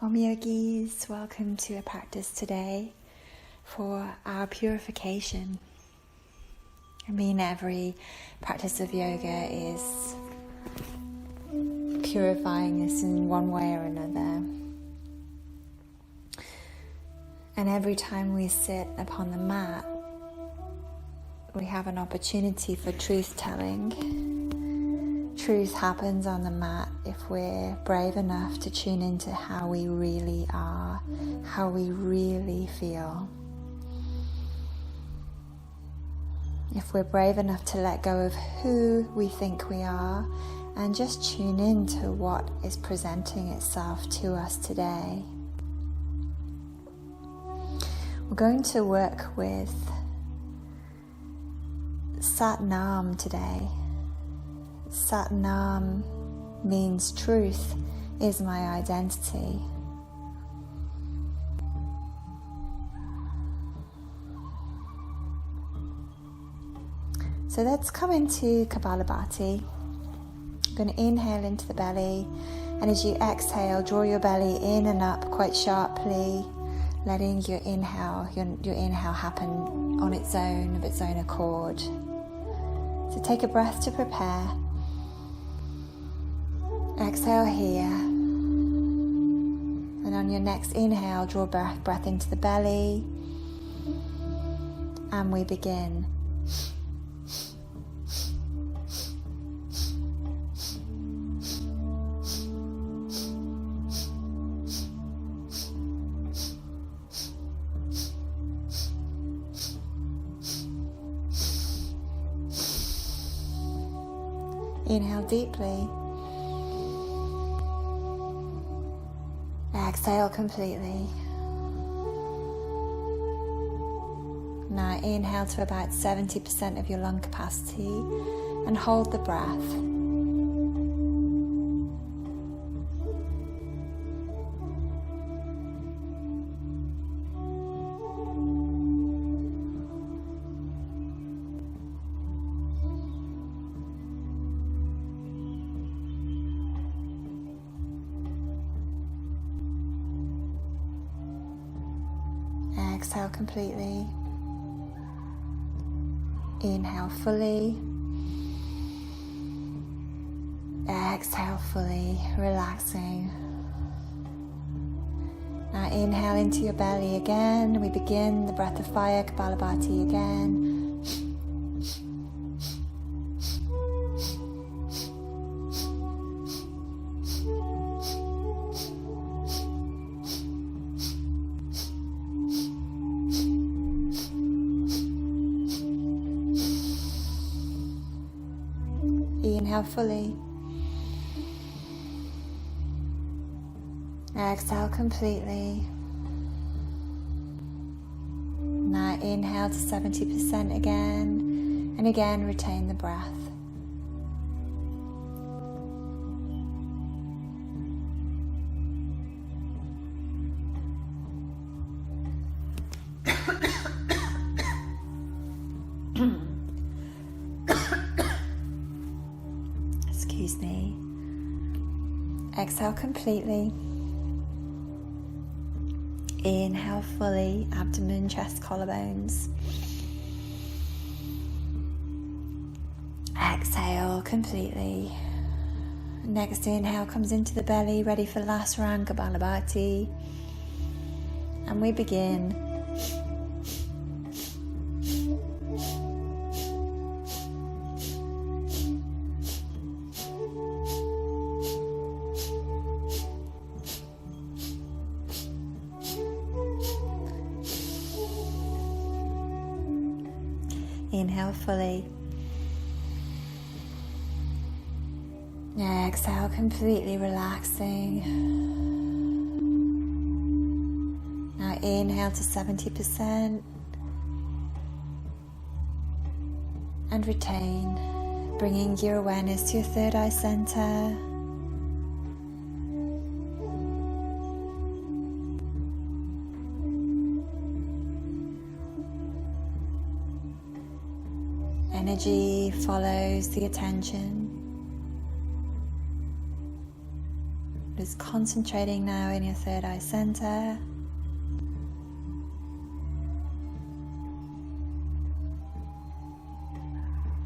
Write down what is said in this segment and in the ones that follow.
Om Yogis, welcome to a practice today for our purification. I mean, every practice of yoga is purifying us in one way or another. And every time we sit upon the mat, we have an opportunity for truth-telling. Truth happens on the mat if we're brave enough to tune into how we really are, how we really feel. If we're brave enough to let go of who we think we are and just tune into what is presenting itself to us today. We're going to work with Sat Nam today. Sat Nam means truth is my identity. So let's come into Kapalabhati. I'm going to inhale into the belly, and as you exhale, draw your belly in and up quite sharply, letting your inhale happen on its own, of its own accord. So take a breath to prepare. Exhale here, and on your next inhale, draw breath into the belly, and we begin. Inhale deeply. Exhale completely. Now inhale to about 70% of your lung capacity and hold the breath. Exhale completely. Inhale fully. Exhale fully, relaxing. Now inhale into your belly again. We begin the breath of fire, Kapalabhati again. Inhale fully. Exhale completely. Now inhale to 70% again, and again retain the breath. Excuse me. Exhale completely. Inhale fully, abdomen, chest, collarbones. Exhale completely. Next inhale comes into the belly, ready for last round, Kapalabhati. And we begin. Inhale fully. Exhale completely, relaxing. Now inhale to 70% and retain, bringing your awareness to your third eye center. Energy follows the attention. Just concentrating now in your third eye center.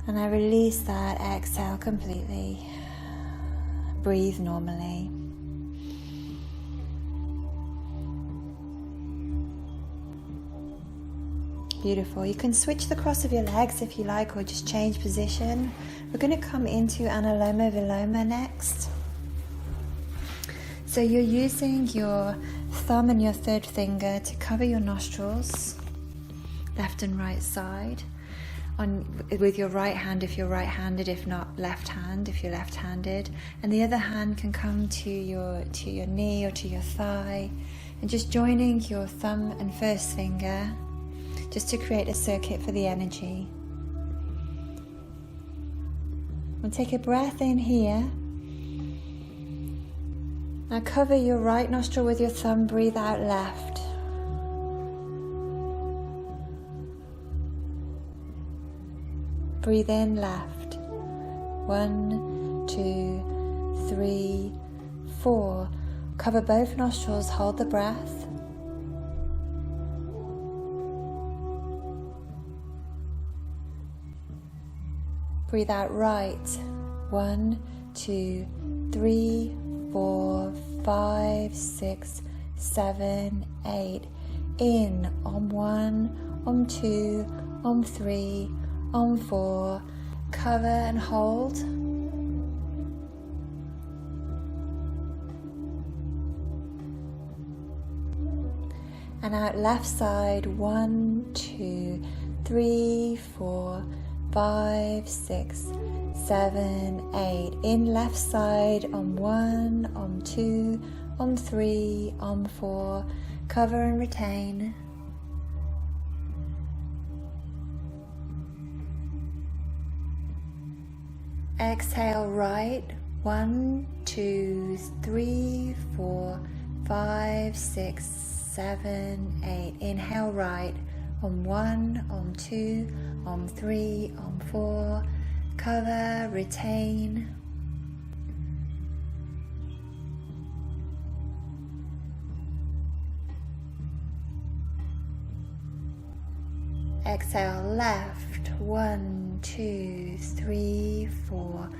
And I release that, exhale completely. Breathe normally. Beautiful. You can switch the cross of your legs if you like, or just change position. We're going to come into Anuloma Viloma next. So you're using your thumb and your third finger to cover your nostrils, left and right side. With your right hand if you're right-handed, if not left hand if you're left-handed, and the other hand can come to your knee or to your thigh, and just joining your thumb and first finger just to create a circuit for the energy. We'll take a breath in here. Now cover your right nostril with your thumb, breathe out left. Breathe in left. 1, 2, 3, 4. Cover both nostrils, hold the breath. Breathe out right. 1, 2, 3, 4, 5, 6, 7, 8. In on 1, on 2, on 3, on 4, cover and hold. And out left side, 1, 2, 3, 4, 5, 6, 7, 8. In left side on 1, on 2, on 3, on 4, cover and retain. Exhale right, 1, 2, 3, 4, 5, 6, 7, 8. Inhale right, on 1, on 2, on 3, on 4, cover, retain. Exhale left, 1, 2, 3, 4,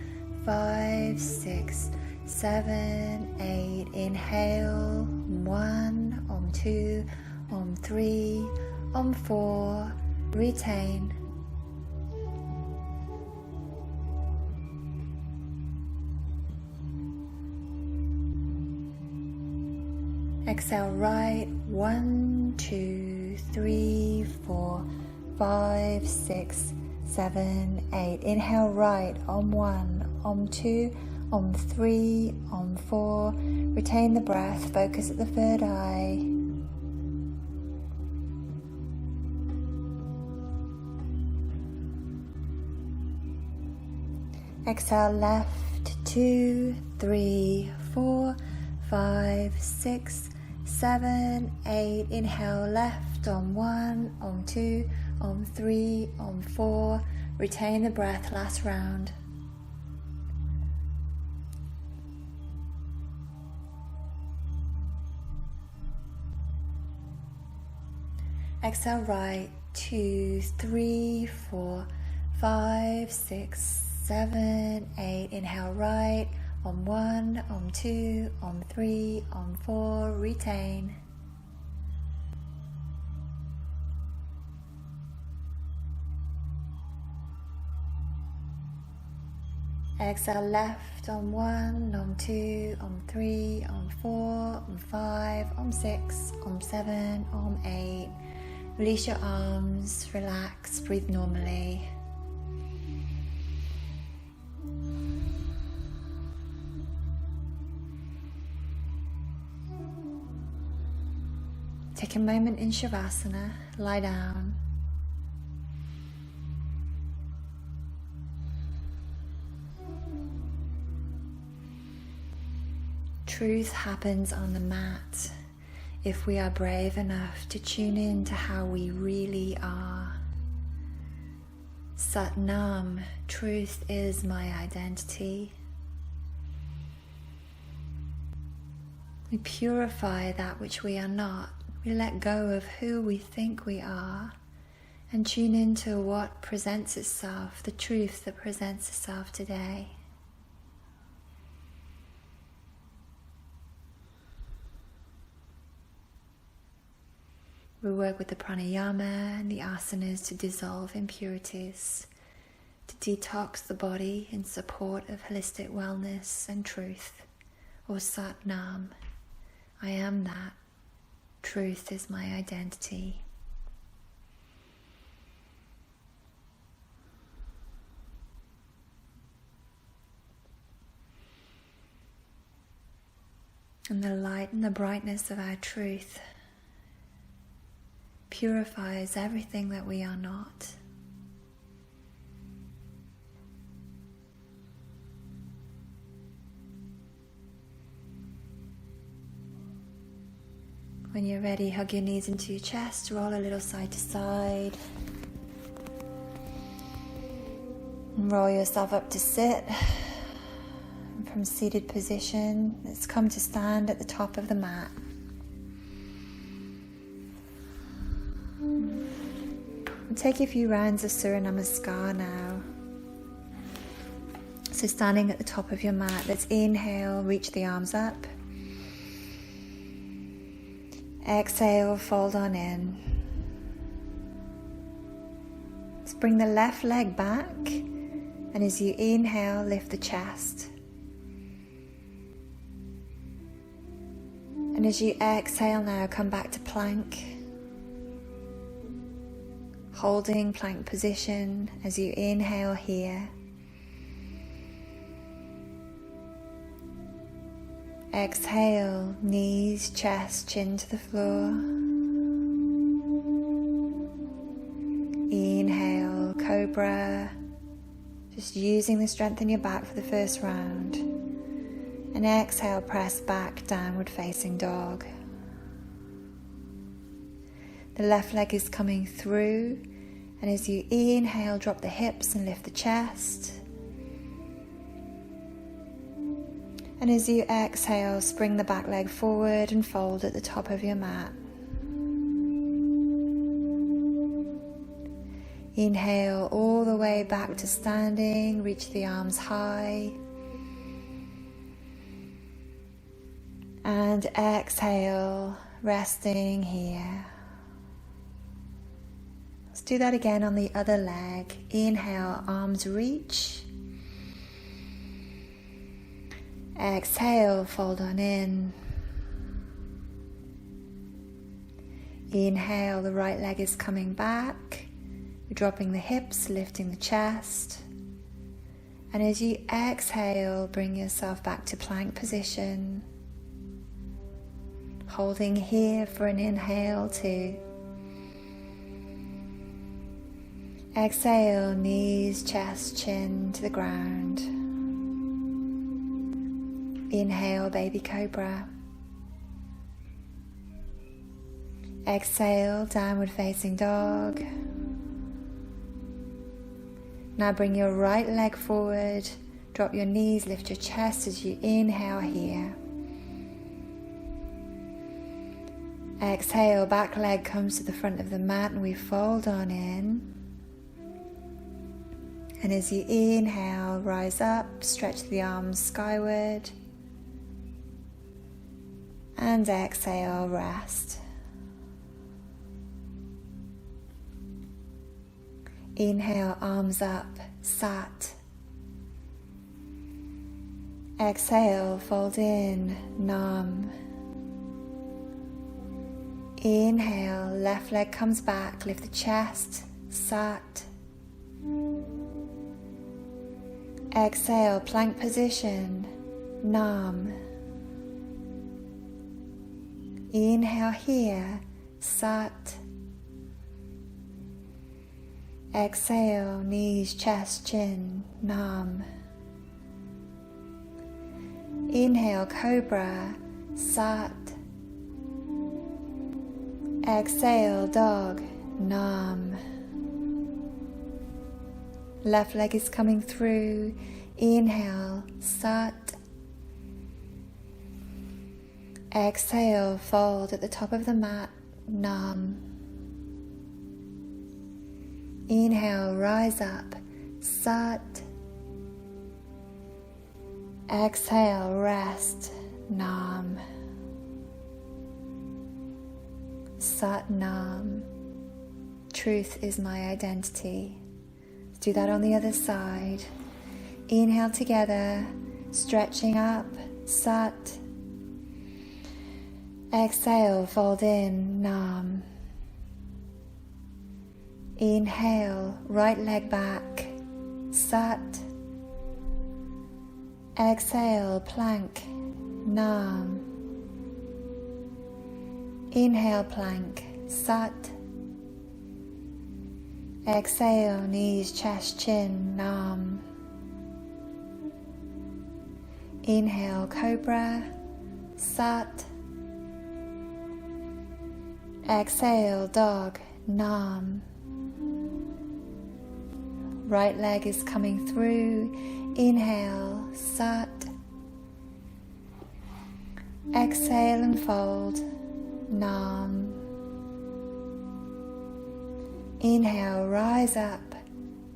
5, 6, 7, 8. Inhale, 1, on 2, on 3, on 4, retain. Exhale right, 1, 2, 3, 4, 5, 6, 7, 8. Inhale right, on 1, on 2, on 3, on 4. Retain the breath, focus at the third eye. Exhale left, 2, 3, 4, 5, 6, 7, 8. Inhale left on 1, on 2, on 3, on 4. Retain the breath, last round. Exhale right, 2, 3, 4, 5, 6, 7, 8. Inhale right, on 1, on 2, on 3, on 4. Retain. Exhale left on 1, on 2, on 3, on 4, on 5, on 6, on 7, on 8. Release your arms, relax, breathe normally. Take a moment in Shavasana, lie down. Truth happens on the mat if we are brave enough to tune in to how we really are. Sat Nam, truth is my identity. We purify that which we are not. We let go of who we think we are and tune into what presents itself, the truth that presents itself today. We work with the pranayama and the asanas to dissolve impurities, to detox the body in support of holistic wellness and truth, or Sat Nam. I am that. Truth is my identity. And the light and the brightness of our truth purifies everything that we are not. When you're ready, hug your knees into your chest, roll a little side to side. And roll yourself up to sit. And from seated position, let's come to stand at the top of the mat. And take a few rounds of Surya Namaskar now. So standing at the top of your mat, let's inhale, reach the arms up. Exhale, fold on in. Let's bring the left leg back, and as you inhale, lift the chest. And as you exhale now, come back to plank. Holding plank position as you inhale here. Exhale, knees, chest, chin to the floor. Inhale, cobra. Just using the strength in your back for the first round. And exhale, press back, downward facing dog. The left leg is coming through. And as you inhale, drop the hips and lift the chest. And as you exhale, spring the back leg forward and fold at the top of your mat. Inhale all the way back to standing, reach the arms high. And exhale, resting here. Let's do that again on the other leg. Inhale, arms reach. Exhale, fold on in. Inhale, the right leg is coming back. You're dropping the hips, lifting the chest. And as you exhale, bring yourself back to plank position. Holding here for an inhale, 2. Exhale, knees, chest, chin to the ground. Inhale, baby cobra. Exhale, downward facing dog. Now bring your right leg forward, drop your knees, lift your chest as you inhale here. Exhale, back leg comes to the front of the mat and we fold on in. And as you inhale, rise up, stretch the arms skyward. And exhale, rest. Inhale, arms up, sat. Exhale, fold in, nam. Inhale, left leg comes back, lift the chest, sat. Exhale, plank position, nam. Inhale here, sat. Exhale, knees, chest, chin, nam. Inhale, cobra, sat. Exhale, dog, nam. Left leg is coming through. Inhale, sat. Exhale, fold at the top of the mat, Nam. Inhale, rise up, Sat. Exhale, rest, Nam. Sat Nam. Truth is my identity. Let's do that on the other side. Inhale together, stretching up, Sat. Exhale, fold in, Nam. Inhale, right leg back, Sat. Exhale, plank, Nam. Inhale, plank, Sat. Exhale, knees, chest, chin, Nam. Inhale, cobra, Sat. Exhale, dog, Nam. Right leg is coming through. Inhale, Sat. Exhale and fold, Nam. Inhale, rise up,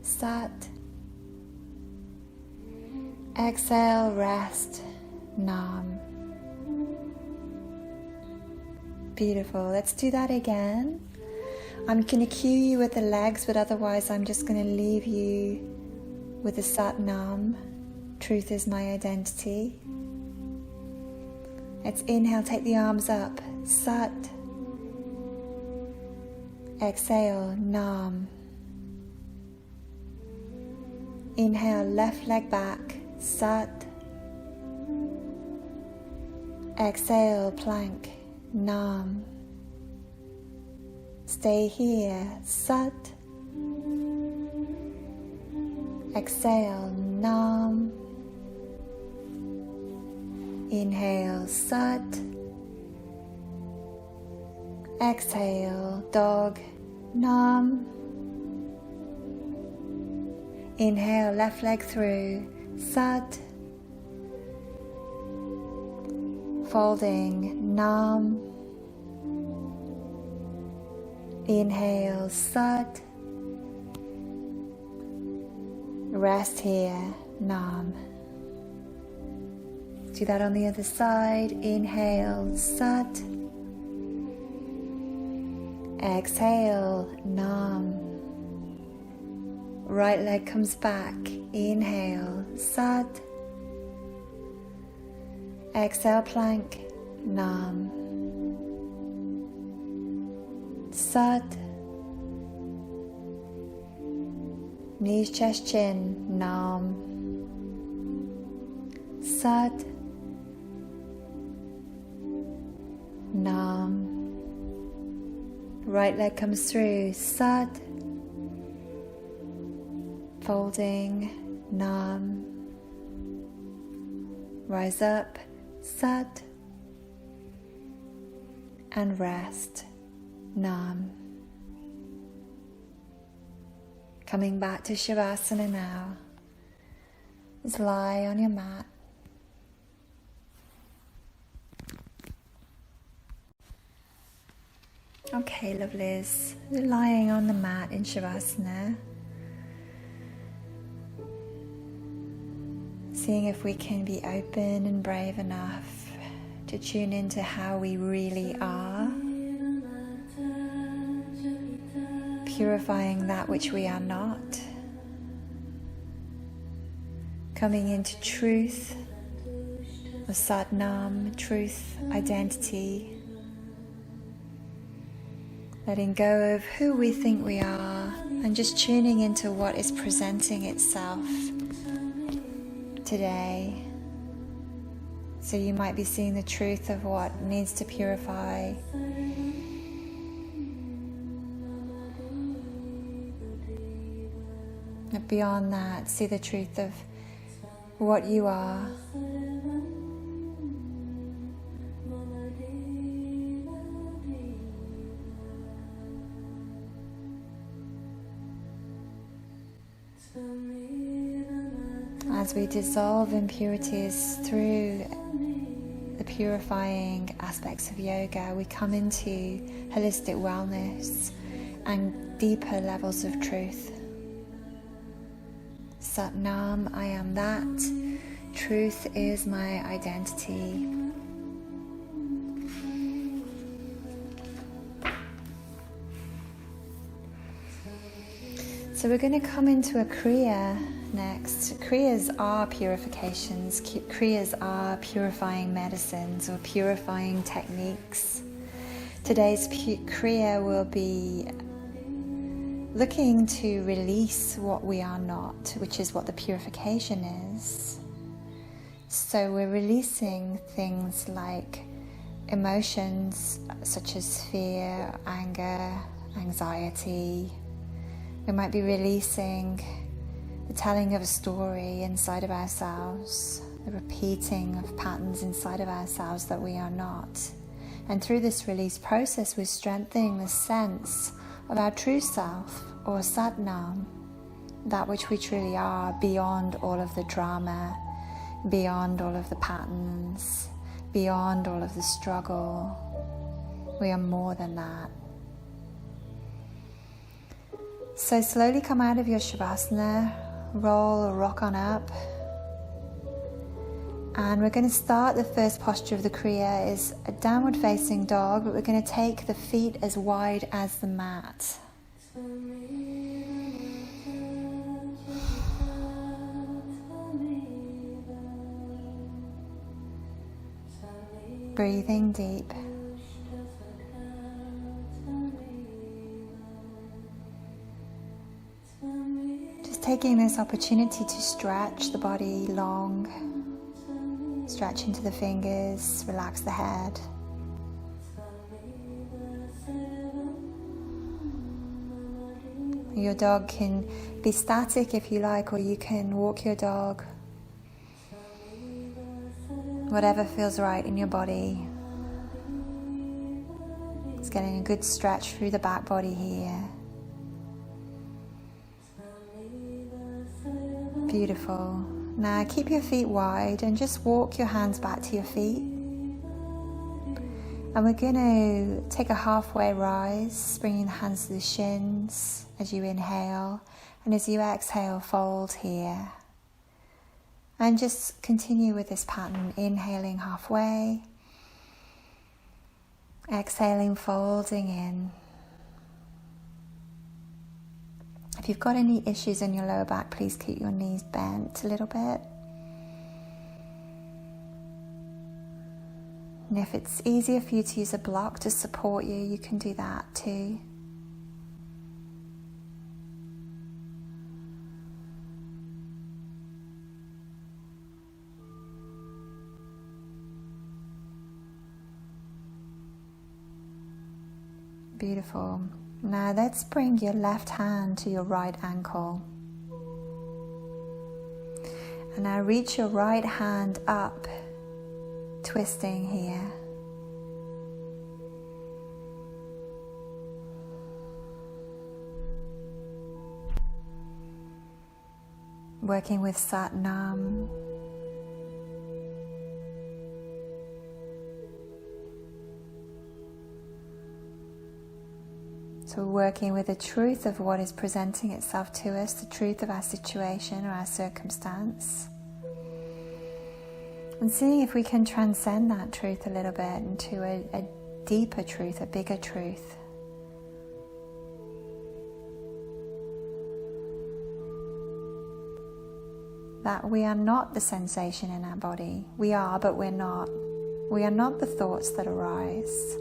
Sat. Exhale, rest, Nam. Beautiful. Let's do that again. I'm going to cue you with the legs, but otherwise I'm just going to leave you with the Sat Nam. Truth is my identity. Let's inhale, take the arms up, Sat. Exhale, Nam. Inhale, left leg back, Sat. Exhale, plank, Nam. Stay here, Sat. Exhale, Nam. Inhale, Sat. Exhale, dog, Nam. Inhale, left leg through, Sat. Folding, Nam. Inhale, Sat. Rest here, Nam. Do that on the other side. Inhale, Sat. Exhale, Nam. Right leg comes back. Inhale, Sat. Exhale, plank, Nam. Sat. Knees, chest, chin, Nam. Sat. Nam. Right leg comes through, Sat. Folding, Nam. Rise up, Sat. And rest, Nam. Coming back to Shavasana now. Just lie on your mat. Okay, lovelies. We're lying on the mat in Shavasana. Seeing if we can be open and brave enough to tune into how we really are. Purifying that which we are not. Coming into truth, or Sat Nam, truth, identity. Letting go of who we think we are and just tuning into what is presenting itself today. So you might be seeing the truth of what needs to purify. But beyond that, see the truth of what you are. As we dissolve impurities through the purifying aspects of yoga, we come into holistic wellness and deeper levels of truth. Sat Nam, I am that. Truth is my identity. So we're going to come into a Kriya next. Kriyas are purifications. Kriyas are purifying medicines or purifying techniques. Today's Kriya will be looking to release what we are not, which is what the purification is. So we're releasing things like emotions such as fear, anger, anxiety. We might be releasing the telling of a story inside of ourselves, the repeating of patterns inside of ourselves that we are not. And through this release process, we're strengthening the sense of our true self, or Sat Nam, that which we truly are, beyond all of the drama, beyond all of the patterns, beyond all of the struggle. We are more than that. So slowly come out of your Shavasana, roll or rock on up. And we're going to start, the first posture of the Kriya is a downward facing dog, but we're going to take the feet as wide as the mat. Breathing deep. Taking this opportunity to stretch the body long, stretch into the fingers, relax the head. Your dog can be static if you like, or you can walk your dog. Whatever feels right in your body. It's getting a good stretch through the back body here. Beautiful. Now keep your feet wide and just walk your hands back to your feet. And we're going to take a halfway rise, bringing the hands to the shins as you inhale. And as you exhale, fold here. And just continue with this pattern, inhaling halfway, exhaling, folding in. If you've got any issues in your lower back, please keep your knees bent a little bit. And if it's easier for you to use a block to support you, you can do that too. Beautiful. Now let's bring your left hand to your right ankle. And now reach your right hand up, twisting here. Working with Sat Nam. So we're working with the truth of what is presenting itself to us, the truth of our situation or our circumstance. And seeing if we can transcend that truth a little bit into a deeper truth, a bigger truth. That we are not the sensation in our body. We are, but we're not. We are not the thoughts that arise.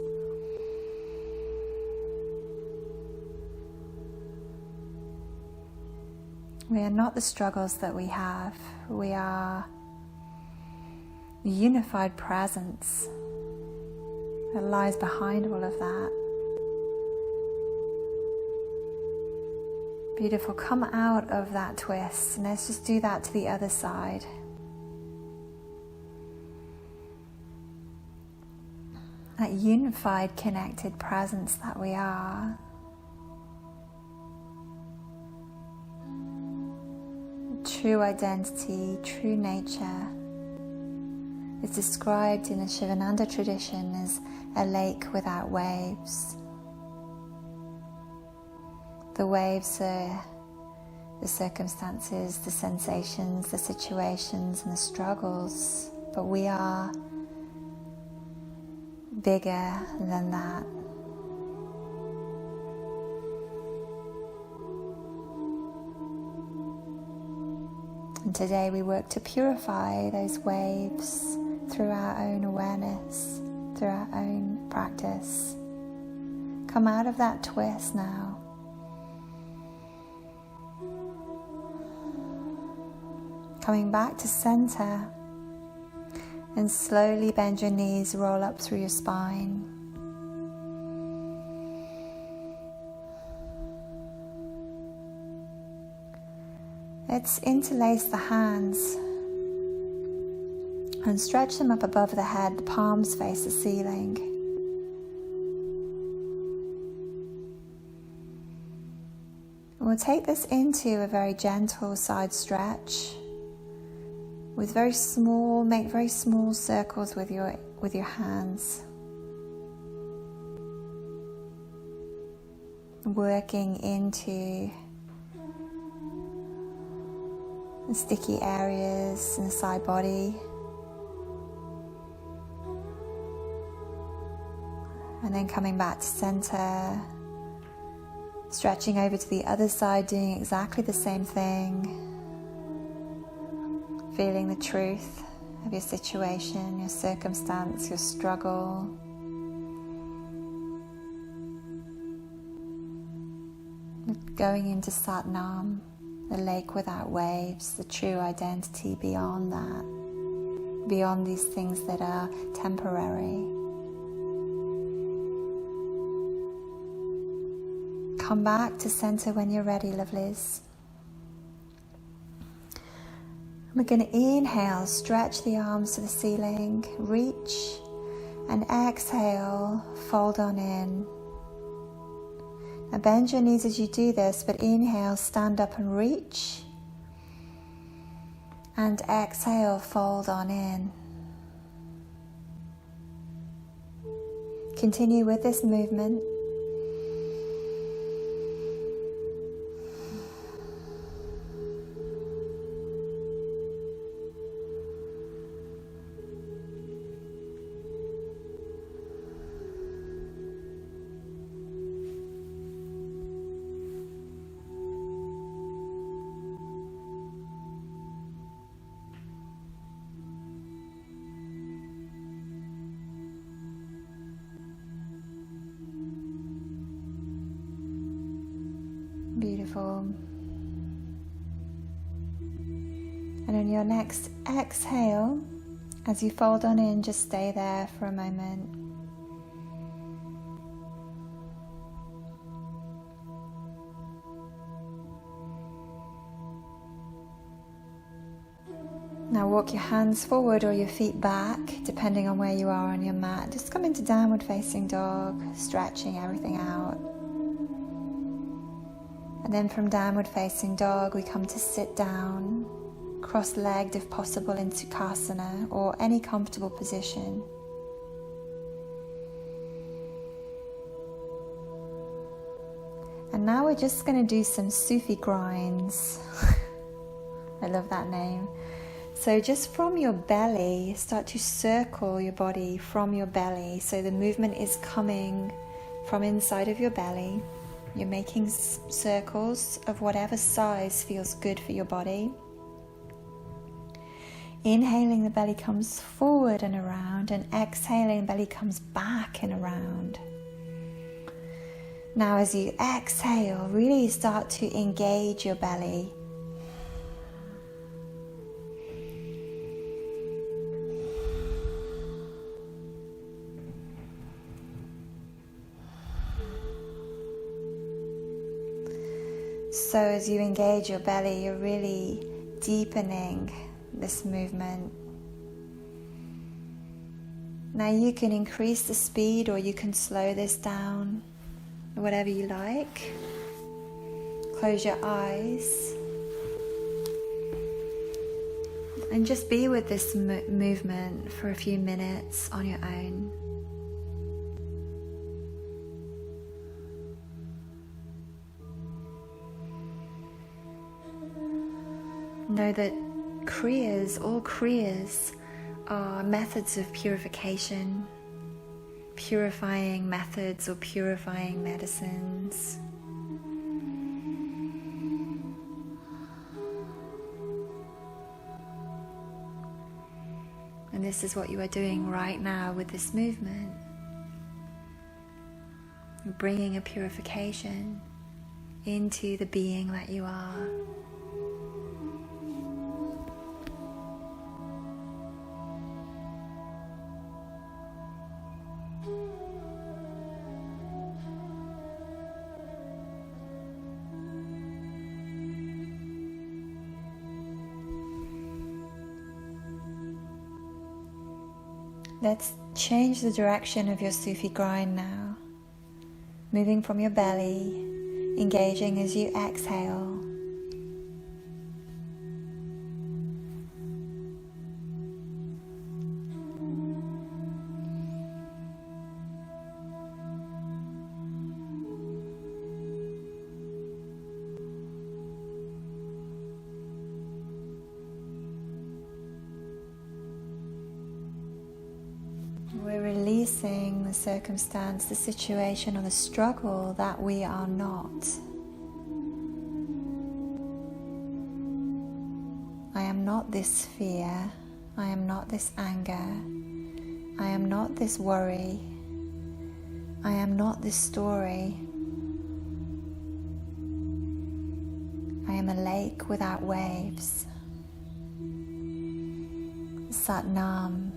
We are not the struggles that we have. We are the unified presence that lies behind all of that. Beautiful. Come out of that twist. And let's just do that to the other side. That unified, connected presence that we are. True identity, true nature, is described in the Shivananda tradition as a lake without waves. The waves are the circumstances, the sensations, the situations and the struggles, but we are bigger than that. And today we work to purify those waves through our own awareness, through our own practice. Come out of that twist now. Coming back to center, and slowly bend your knees, roll up through your spine. Let's interlace the hands and stretch them up above the head, the palms face the ceiling. We'll take this into a very gentle side stretch with make very small circles with your hands. Working into the sticky areas in the side body. And then coming back to center, stretching over to the other side, doing exactly the same thing. Feeling the truth of your situation, your circumstance, your struggle. Going into Satnam, the lake without waves, the true identity beyond that, beyond these things that are temporary. Come back to center when you're ready, lovelies. We're going to inhale, stretch the arms to the ceiling, reach, and exhale, fold on in. Now bend your knees as you do this, but inhale, stand up and reach, and exhale, fold on in. Continue with this movement. Beautiful. And on your next exhale, as you fold on in, just stay there for a moment. Now walk your hands forward or your feet back, depending on where you are on your mat. Just come into downward facing dog, stretching everything out. And then from downward facing dog, we come to sit down, cross-legged if possible in Sukhasana or any comfortable position. And now we're just going to do some Sufi grinds. I love that name. So just from your belly, start to circle your body from your belly. So the movement is coming from inside of your belly. You're making circles of whatever size feels good for your body. Inhaling, the belly comes forward and around, and exhaling, belly comes back and around. Now as you exhale, really start to engage your belly. So as you engage your belly, you're really deepening this movement. Now you can increase the speed or you can slow this down, whatever you like. Close your eyes And just be with this movement for a few minutes on your own. Know that all kriyas are methods of purification, purifying methods or purifying medicines. And this is what you are doing right now with this movement. You're bringing a purification into the being that you are. Let's change the direction of your Sufi grind now. Moving from your belly, engaging as you exhale. We're releasing the circumstance, the situation, or the struggle that we are not. I am not this fear. I am not this anger. I am not this worry. I am not this story. I am a lake without waves. Sat Nam.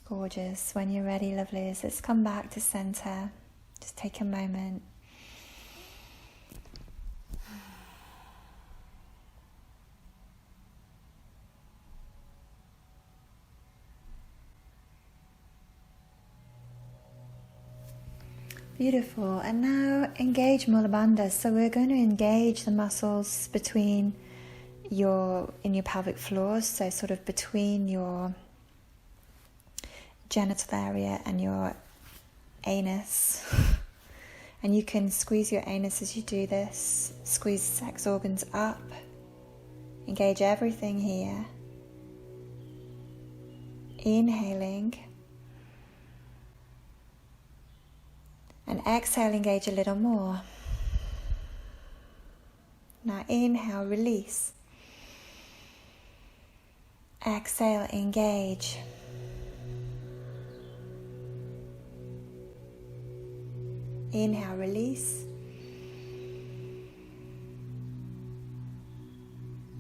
Gorgeous. When you're ready, lovelies, let's come back to center. Just take a moment. Beautiful. And now engage Mula Bandha. So we're going to engage the muscles between in your pelvic floor, so sort of between your genital area and your anus. And you can squeeze your anus as you do this. Squeeze sex organs up. Engage everything here. Inhaling. And exhale, engage a little more. Now inhale, release. Exhale, engage. Inhale, release.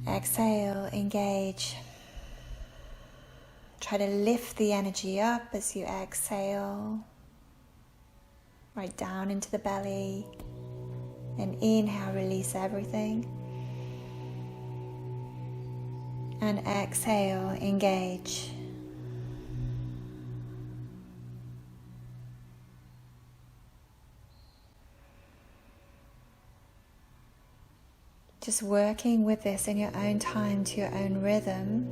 Exhale, engage. Try to lift the energy up as you exhale. Right down into the belly. And inhale, release everything. And exhale, engage. Just working with this in your own time, to your own rhythm.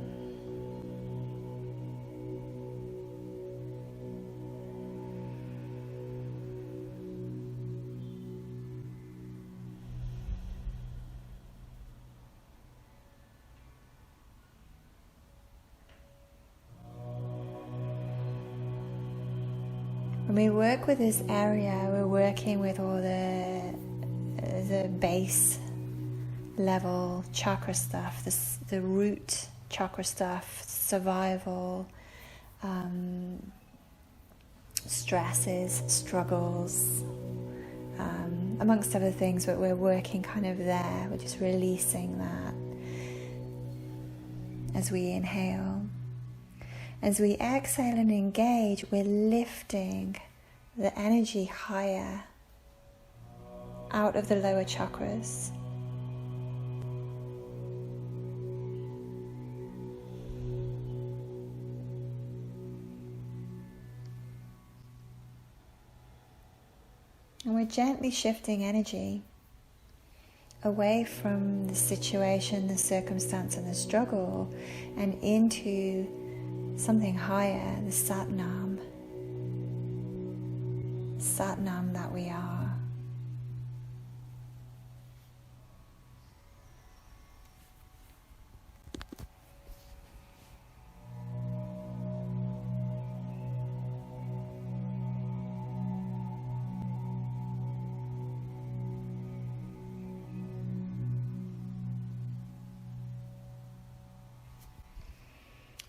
When we work with this area, we're working with all the base level chakra stuff, the root chakra stuff, survival, stresses, struggles, amongst other things, but we're working kind of there. We're just releasing that as we inhale. As we exhale and engage, we're lifting the energy higher. out of the lower chakras. And we're gently shifting energy away from the situation, the circumstance and the struggle, and into something higher, the Satnam that we are.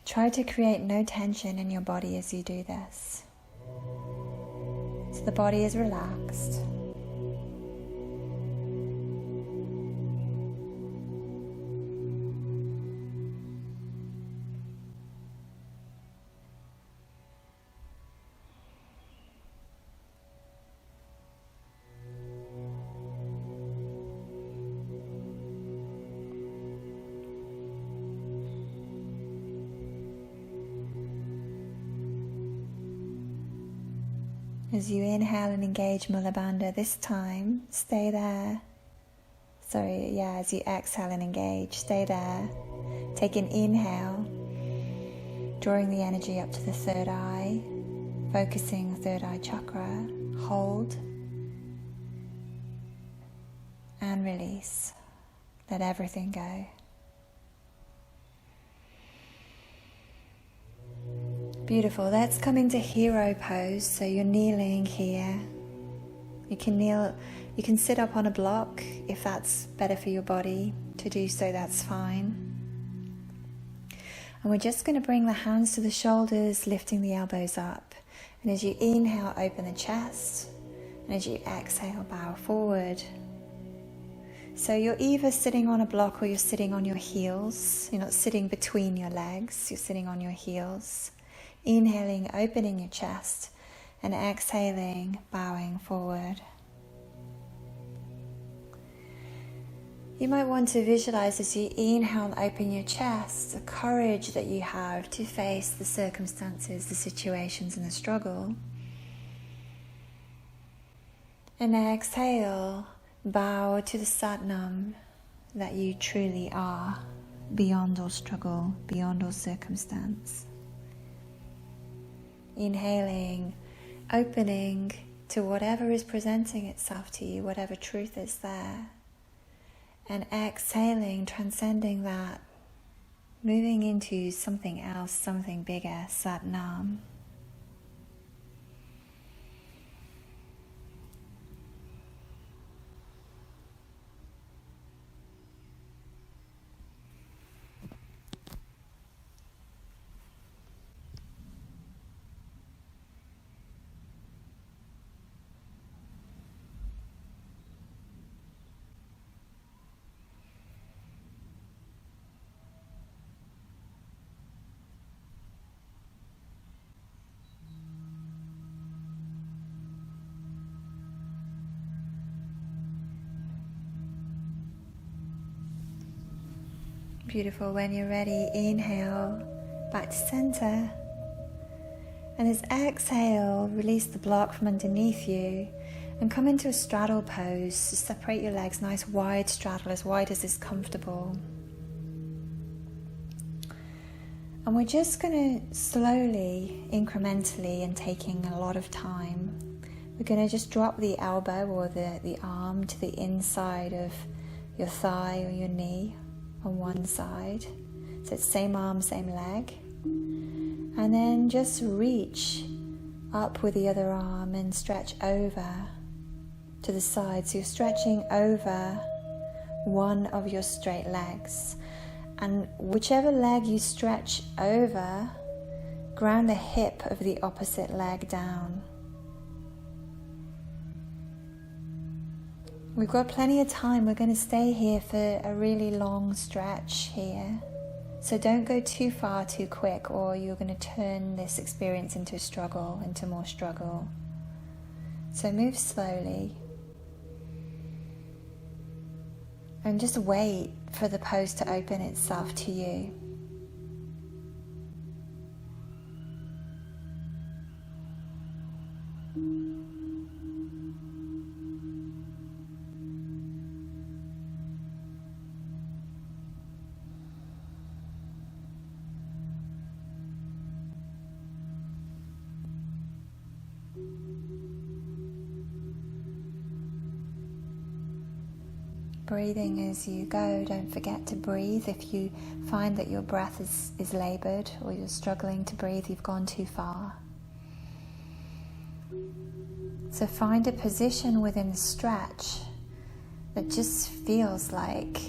Try to create no tension in your body as you do this. So the body is relaxed. As you inhale and engage Mula Bandha, this time, stay there. As you exhale and engage, stay there. Take an inhale, drawing the energy up to the third eye, focusing the third eye chakra. Hold and release. Let everything go. Beautiful. Let's come into hero pose. So you're kneeling here. You can kneel, you can sit up on a block if that's better for your body. To do so, that's fine. And we're just going to bring the hands to the shoulders, lifting the elbows up. And as you inhale, open the chest. And as you exhale, bow forward. So you're either sitting on a block or you're sitting on your heels. You're not sitting between your legs, you're sitting on your heels. Inhaling, opening your chest, and exhaling, bowing forward. You might want to visualize as you inhale and open your chest, the courage that you have to face the circumstances, the situations, and the struggle. And exhale, bow to the Satnam that you truly are, beyond all struggle, beyond all circumstance. Inhaling, opening to whatever is presenting itself to you, whatever truth is there. And exhaling, transcending that, moving into something else, something bigger, Satnam. Beautiful. When you're ready, inhale back to center. And as exhale, release the block from underneath you and come into a straddle pose. Separate your legs, nice wide straddle, as wide as is comfortable. And we're just going to slowly, incrementally, and taking a lot of time, we're going to just drop the elbow or the arm to the inside of your thigh or your knee on one side. So it's same arm, same leg. And then just reach up with the other arm and stretch over to the side. So you're stretching over one of your straight legs. And whichever leg you stretch over, ground the hip of the opposite leg down. We've got plenty of time. We're going to stay here for a really long stretch here. So don't go too far too quick, or you're going to turn this experience into a struggle, into more struggle. So move slowly. And just wait for the pose to open itself to you. Breathing as you go. Don't forget to breathe. If you find that your breath is laboured or you're struggling to breathe, you've gone too far. So find a position within the stretch that just feels like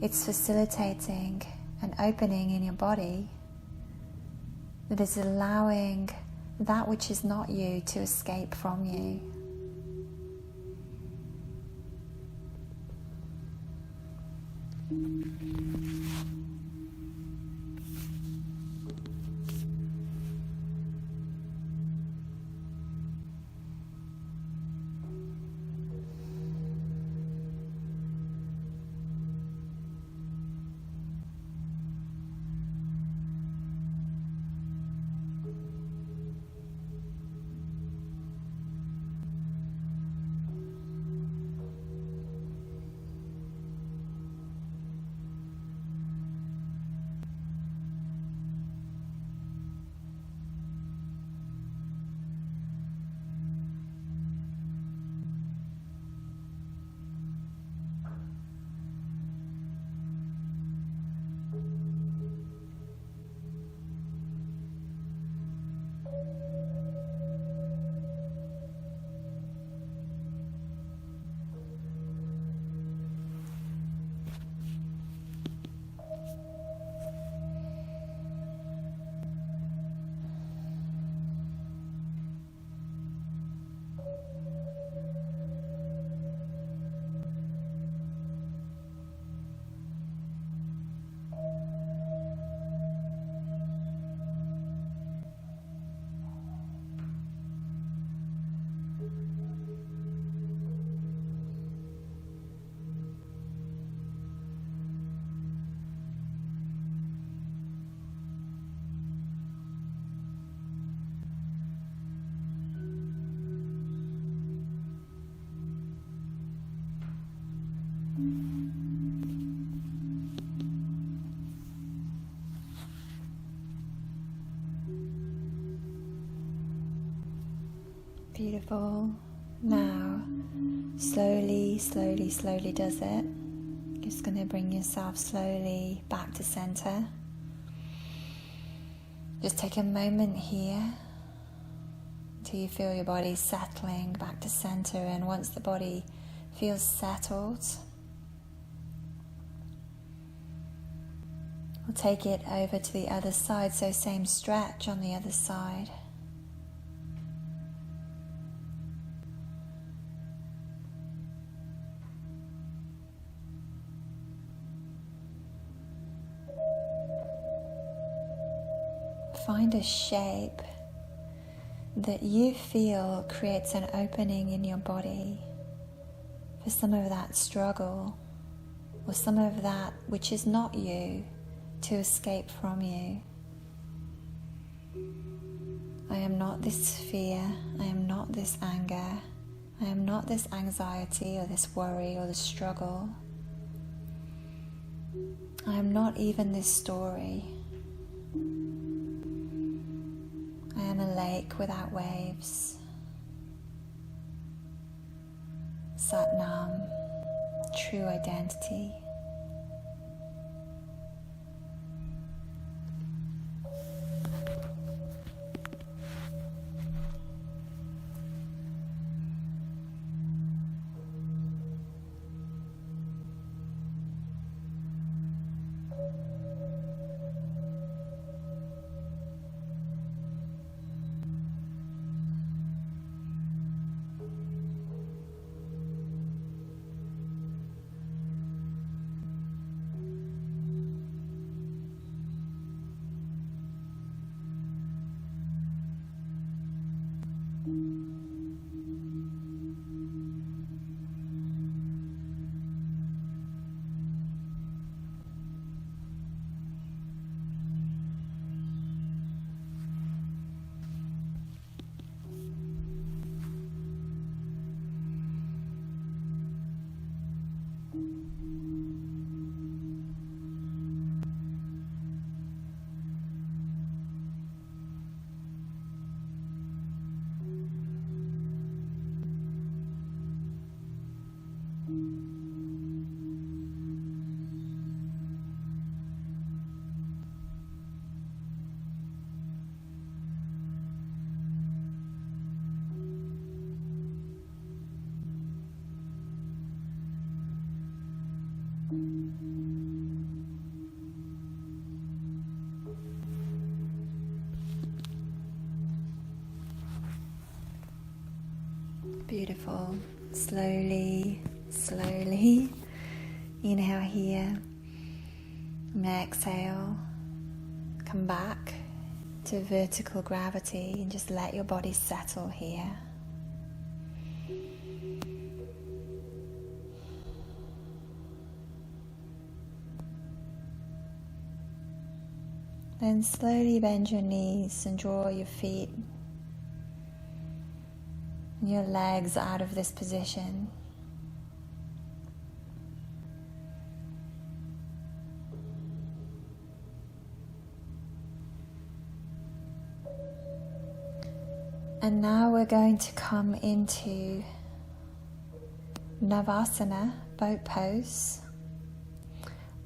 it's facilitating an opening in your body, that is allowing that which is not you to escape from you. Beautiful. Now, slowly does it. Just going to bring yourself slowly back to center. Just take a moment here until you feel your body settling back to center, and once the body feels settled, we'll take it over to the other side, so same stretch on the other side. Find a shape that you feel creates an opening in your body for some of that struggle or some of that which is not you to escape from you. I am not this fear, I am not this anger, I am not this anxiety or this worry or this struggle. I am not even this story. I am a lake without waves. Sat Nam, true identity. Beautiful. Slowly, slowly. Inhale here. And exhale. Come back to vertical gravity and just let your body settle here. Then slowly bend your knees and draw your feet and your legs out of this position. And now we're going to come into Navasana, boat pose.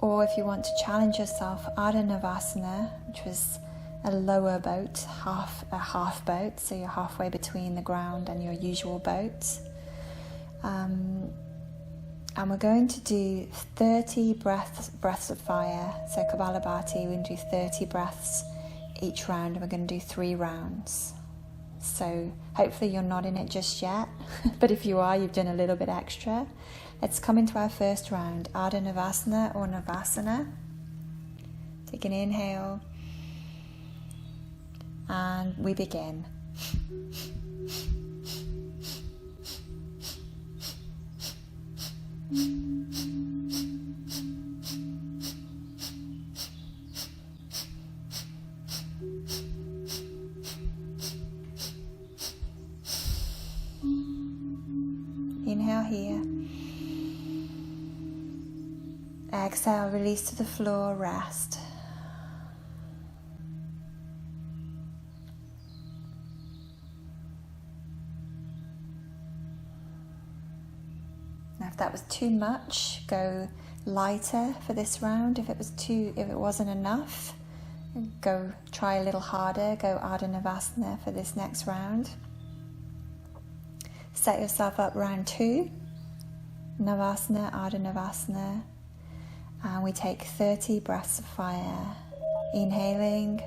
Or if you want to challenge yourself, Ardha Navasana, which was a lower boat, a half boat, so you're halfway between the ground and your usual boat. And we're going to do 30 breaths of fire. So Kapalabhati, we're going to do 30 breaths each round, and we're going to do 3 rounds. So hopefully you're not in it just yet, but if you are, you've done a little bit extra. Let's come into our first round, Ardha Navasana or Navasana. Take an inhale, and we begin. Inhale here. Exhale, release to the floor, rest. Now if that was too much, go lighter for this round. If it wasn't enough, go try a little harder, go Ardha Navasana for this next round. Set yourself up round 2, Navasana, Ardha Navasana, and we take 30 breaths of fire. Inhaling,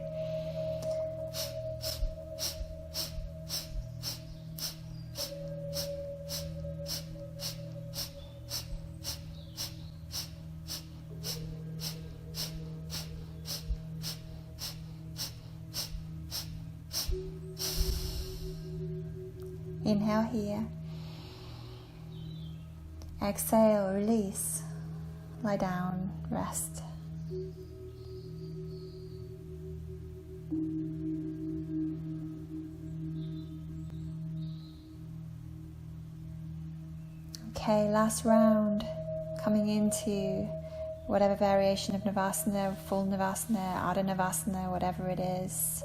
inhale here. Exhale, release. Lie down, rest. Okay, last round. Coming into whatever variation of Navasana, full Navasana, Ardha Navasana, whatever it is.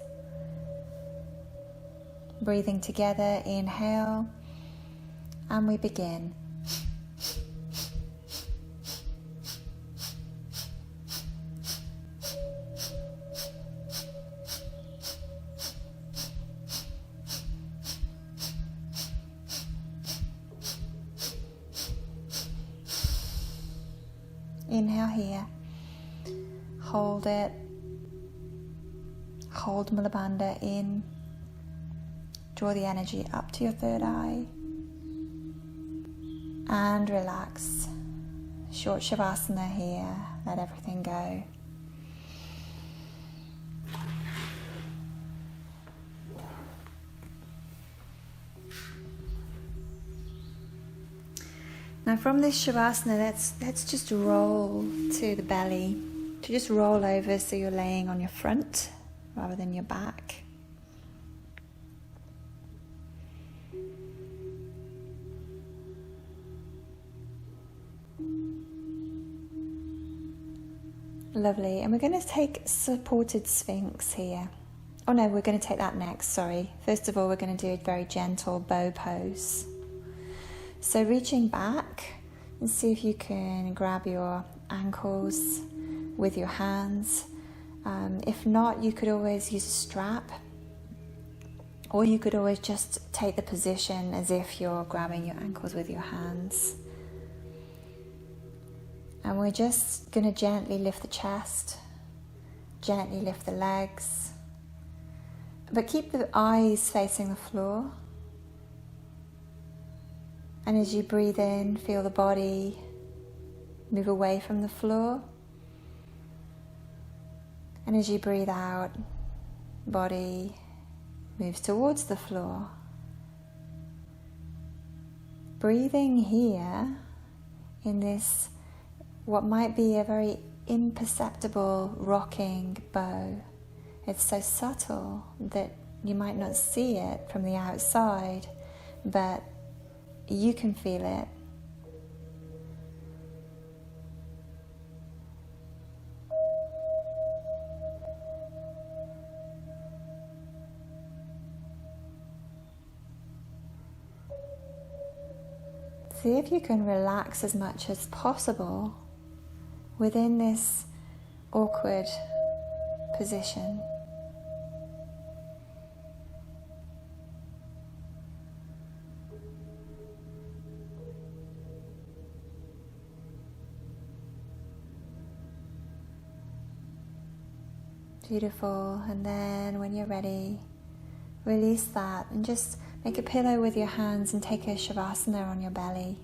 Breathing together, inhale, and we begin. Inhale here, hold it, hold Mula Bandha in, draw the energy up to your third eye, and relax. Short Shavasana here, let everything go. Now from this Shavasana, let's just roll to the belly, to just roll over so you're laying on your front rather than your back. Lovely, and we're going to take supported Sphinx here. Oh no, we're going to take that next, sorry. First of all, we're going to do a very gentle bow pose. So reaching back, and see if you can grab your ankles with your hands. If not, you could always use a strap, or you could always just take the position as if you're grabbing your ankles with your hands. And we're just going to gently lift the chest, gently lift the legs, but keep the eyes facing the floor. And as you breathe in, feel the body move away from the floor. And as you breathe out, body moves towards the floor. Breathing here in this, what might be a very imperceptible rocking bow. It's so subtle that you might not see it from the outside, but you can feel it. See if you can relax as much as possible within this awkward position. Beautiful. And then when you're ready, release that and just make a pillow with your hands and take a shavasana on your belly.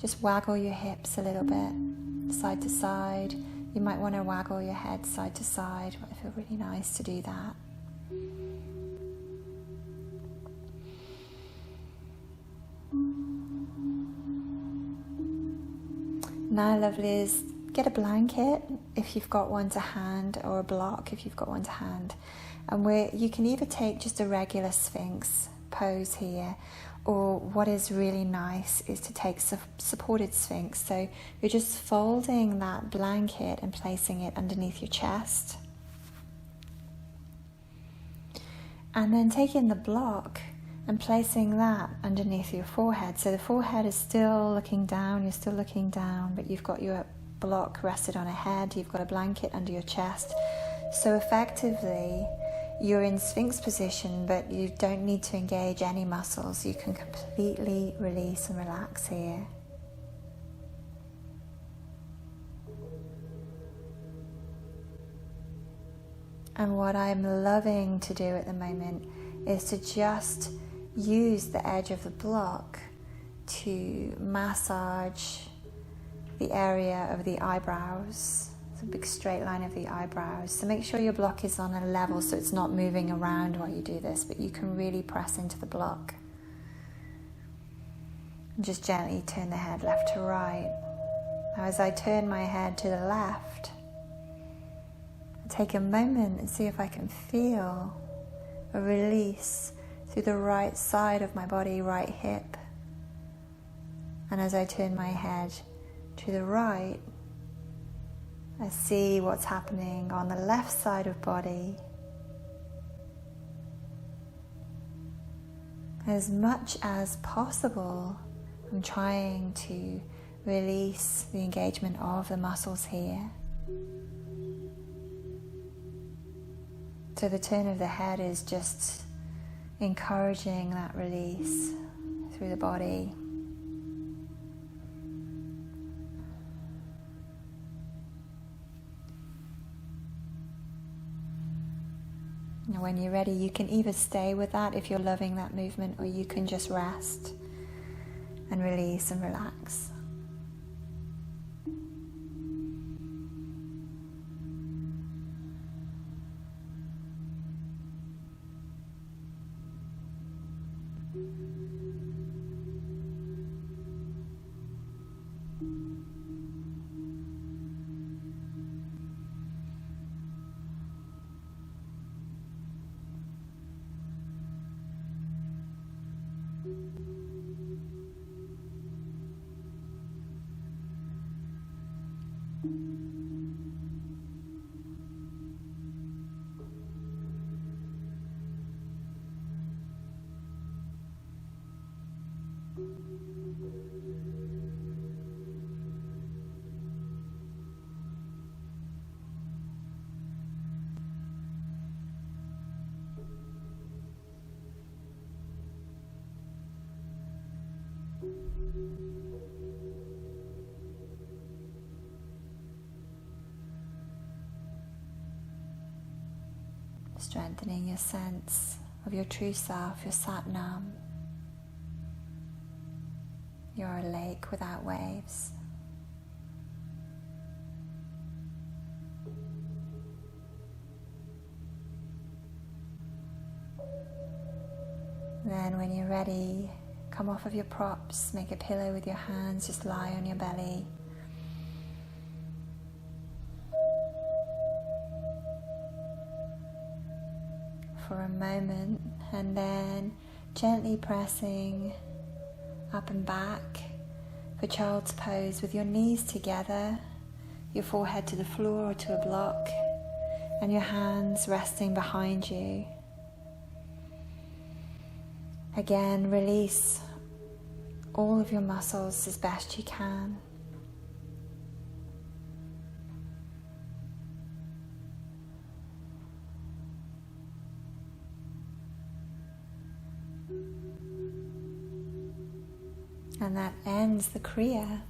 Just waggle your hips a little bit, side to side. You might want to waggle your head side to side. It might feel really nice to do that. Now, lovelies, get a blanket if you've got one to hand, or a block if you've got one to hand. And you can either take just a regular Sphinx pose here, or what is really nice is to take supported Sphinx. So you're just folding that blanket and placing it underneath your chest. And then taking the block and placing that underneath your forehead. So the forehead is still looking down, you're still looking down, but you've got your block rested on a head, you've got a blanket under your chest. So effectively, you're in Sphinx position, but you don't need to engage any muscles. You can completely release and relax here. And what I'm loving to do at the moment is to just use the edge of the block to massage the area of the eyebrows. It's a big straight line of the eyebrows. So make sure your block is on a level so it's not moving around while you do this, but you can really press into the block. And just gently turn the head left to right. Now as I turn my head to the left, I'll take a moment and see if I can feel a release through the right side of my body, right hip. And as I turn my head to the right, I see what's happening on the left side of body. As much as possible, I'm trying to release the engagement of the muscles here. So the turn of the head is just encouraging that release through the body. Now when you're ready, you can either stay with that if you're loving that movement, or you can just rest and release and relax. Strengthening your sense of your true self, your Sat Nam. You're a lake without waves. Then when you're ready, come off of your props, make a pillow with your hands, just lie on your belly. For a moment, and then gently pressing up and back for child's pose with your knees together, your forehead to the floor or to a block, and your hands resting behind you. Again, release all of your muscles as best you can. And that ends the Kriya.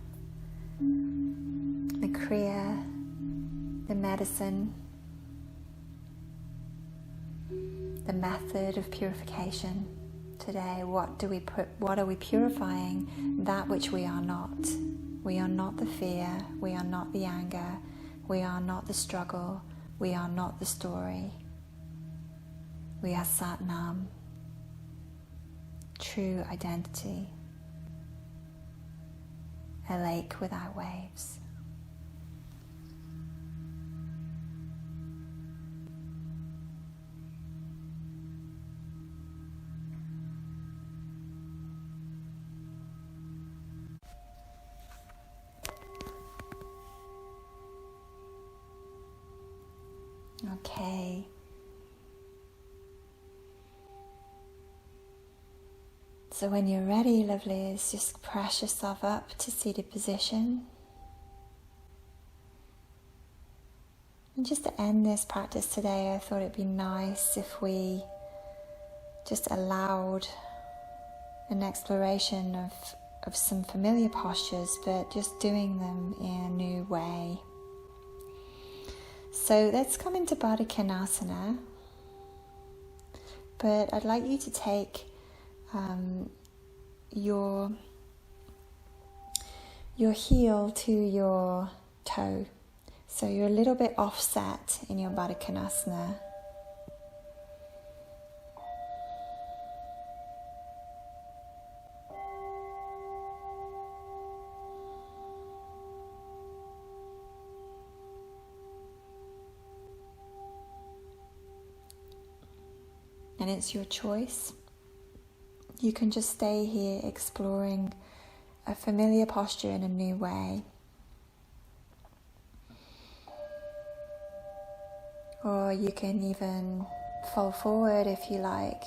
The Kriya, the medicine, the method of purification. Today, what are we purifying? That which we are not. We are not the fear, we are not the anger, we are not the struggle, we are not the story. We are Satnam, true identity, a lake without waves. Okay. So when you're ready, lovelies, just press yourself up to seated position. And just to end this practice today, I thought it'd be nice if we just allowed an exploration of some familiar postures, but just doing them in a new way. So let's come into Baddha Konasana, but I'd like you to take your heel to your toe. So you're a little bit offset in your Baddha Konasana. And it's your choice. You can just stay here exploring a familiar posture in a new way. Or you can even fall forward if you like.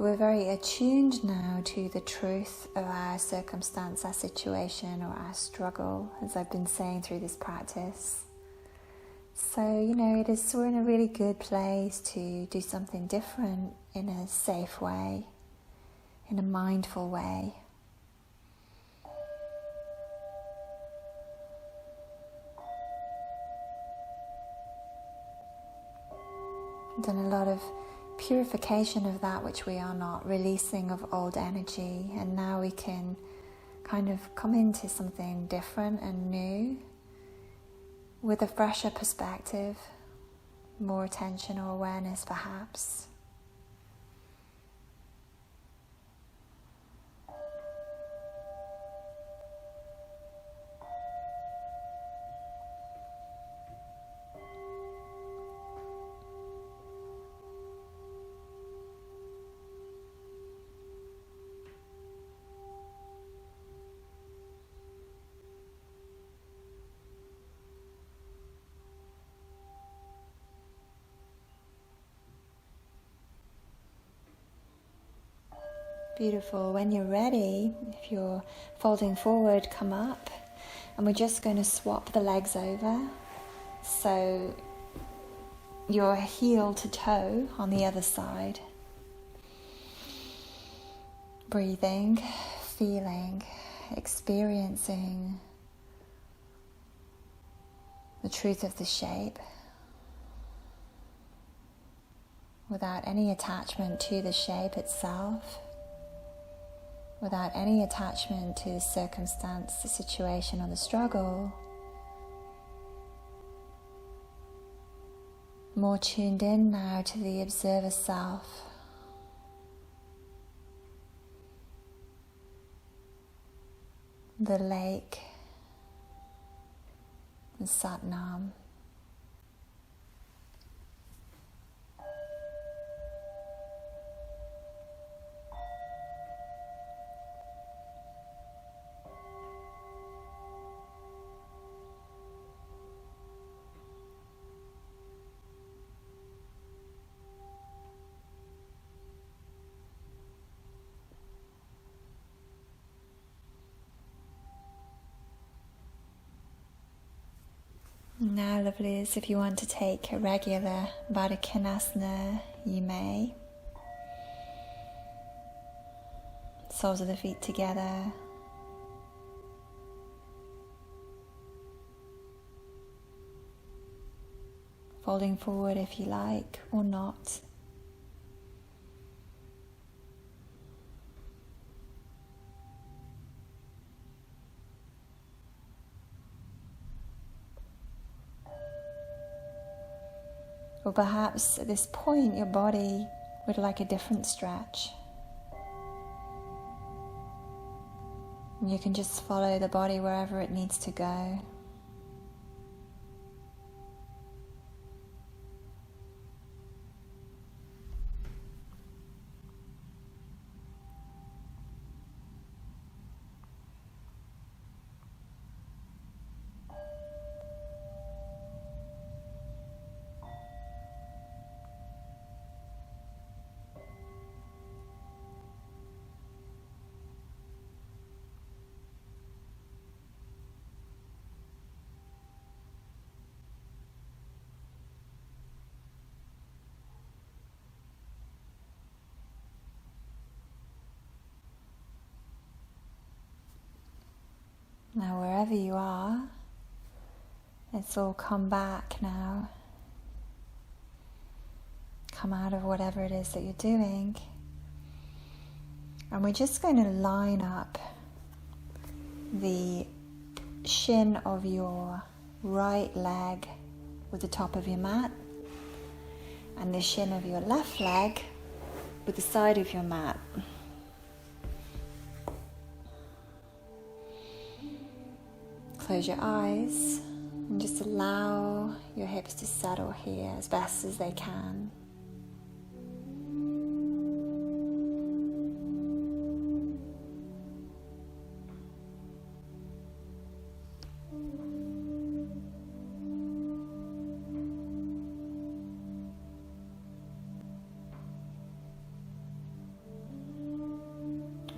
We're very attuned now to the truth of our circumstance, our situation, or our struggle, as I've been saying through this practice. So, we're in a really good place to do something different in a safe way, in a mindful way. I've done a lot of purification of that which we are not, releasing of old energy, and now we can kind of come into something different and new, with a fresher perspective, more attention or awareness perhaps. Beautiful. When you're ready, if you're folding forward, come up, and we're just going to swap the legs over. So your heel to toe on the other side. Breathing, feeling, experiencing the truth of the shape without any attachment to the shape itself. without any attachment to the circumstance, the situation, or the struggle. More tuned in now to the observer self. The lake, the Satnam. Now, lovelies, if you want to take a regular Baddha Konasana, you may. Soles of the feet together. Folding forward if you like, or not. Or perhaps at this point your body would like a different stretch. And you can just follow the body wherever it needs to go. Now, wherever you are, let's all come back now. Come out of whatever it is that you're doing. And we're just going to line up the shin of your right leg with the top of your mat, and the shin of your left leg with the side of your mat. Close your eyes and just allow your hips to settle here as best as they can.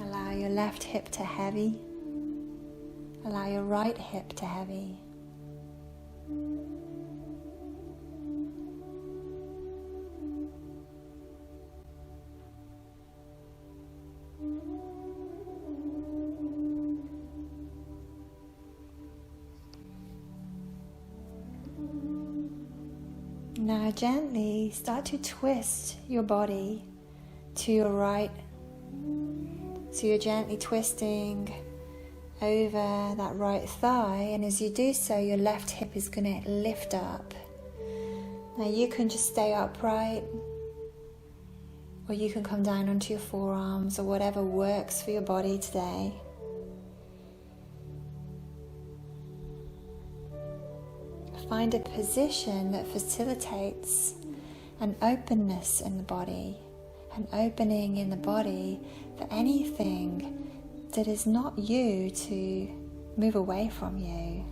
Allow your left hip to heavy. Allow your right hip to heavy. Now gently start to twist your body to your right. So you're gently twisting over that right thigh, and as you do so, your left hip is going to lift up. Now you can just stay upright, or you can come down onto your forearms, or whatever works for your body today. Find a position that facilitates an openness in the body, an opening in the body for anything that is not you to move away from you.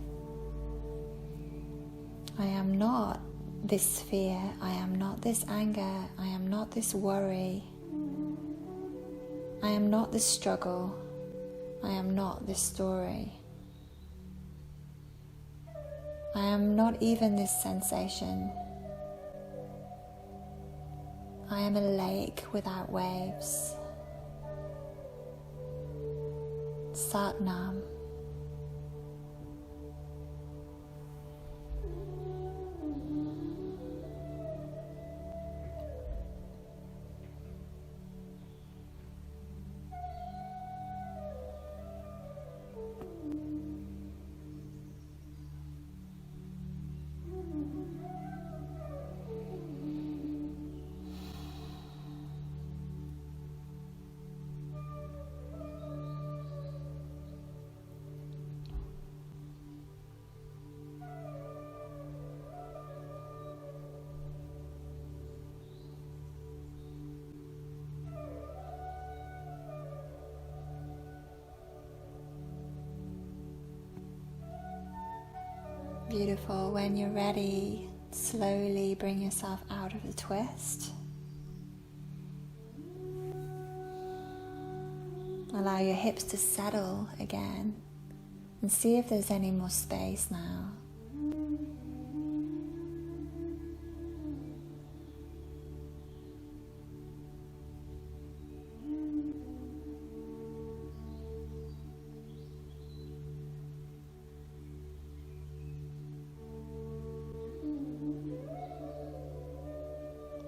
I am not this fear, I am not this anger, I am not this worry, I am not this struggle, I am not this story. I am not even this sensation. I am a lake without waves. Satnam. Beautiful. When you're ready, slowly bring yourself out of the twist. Allow your hips to settle again and see if there's any more space now.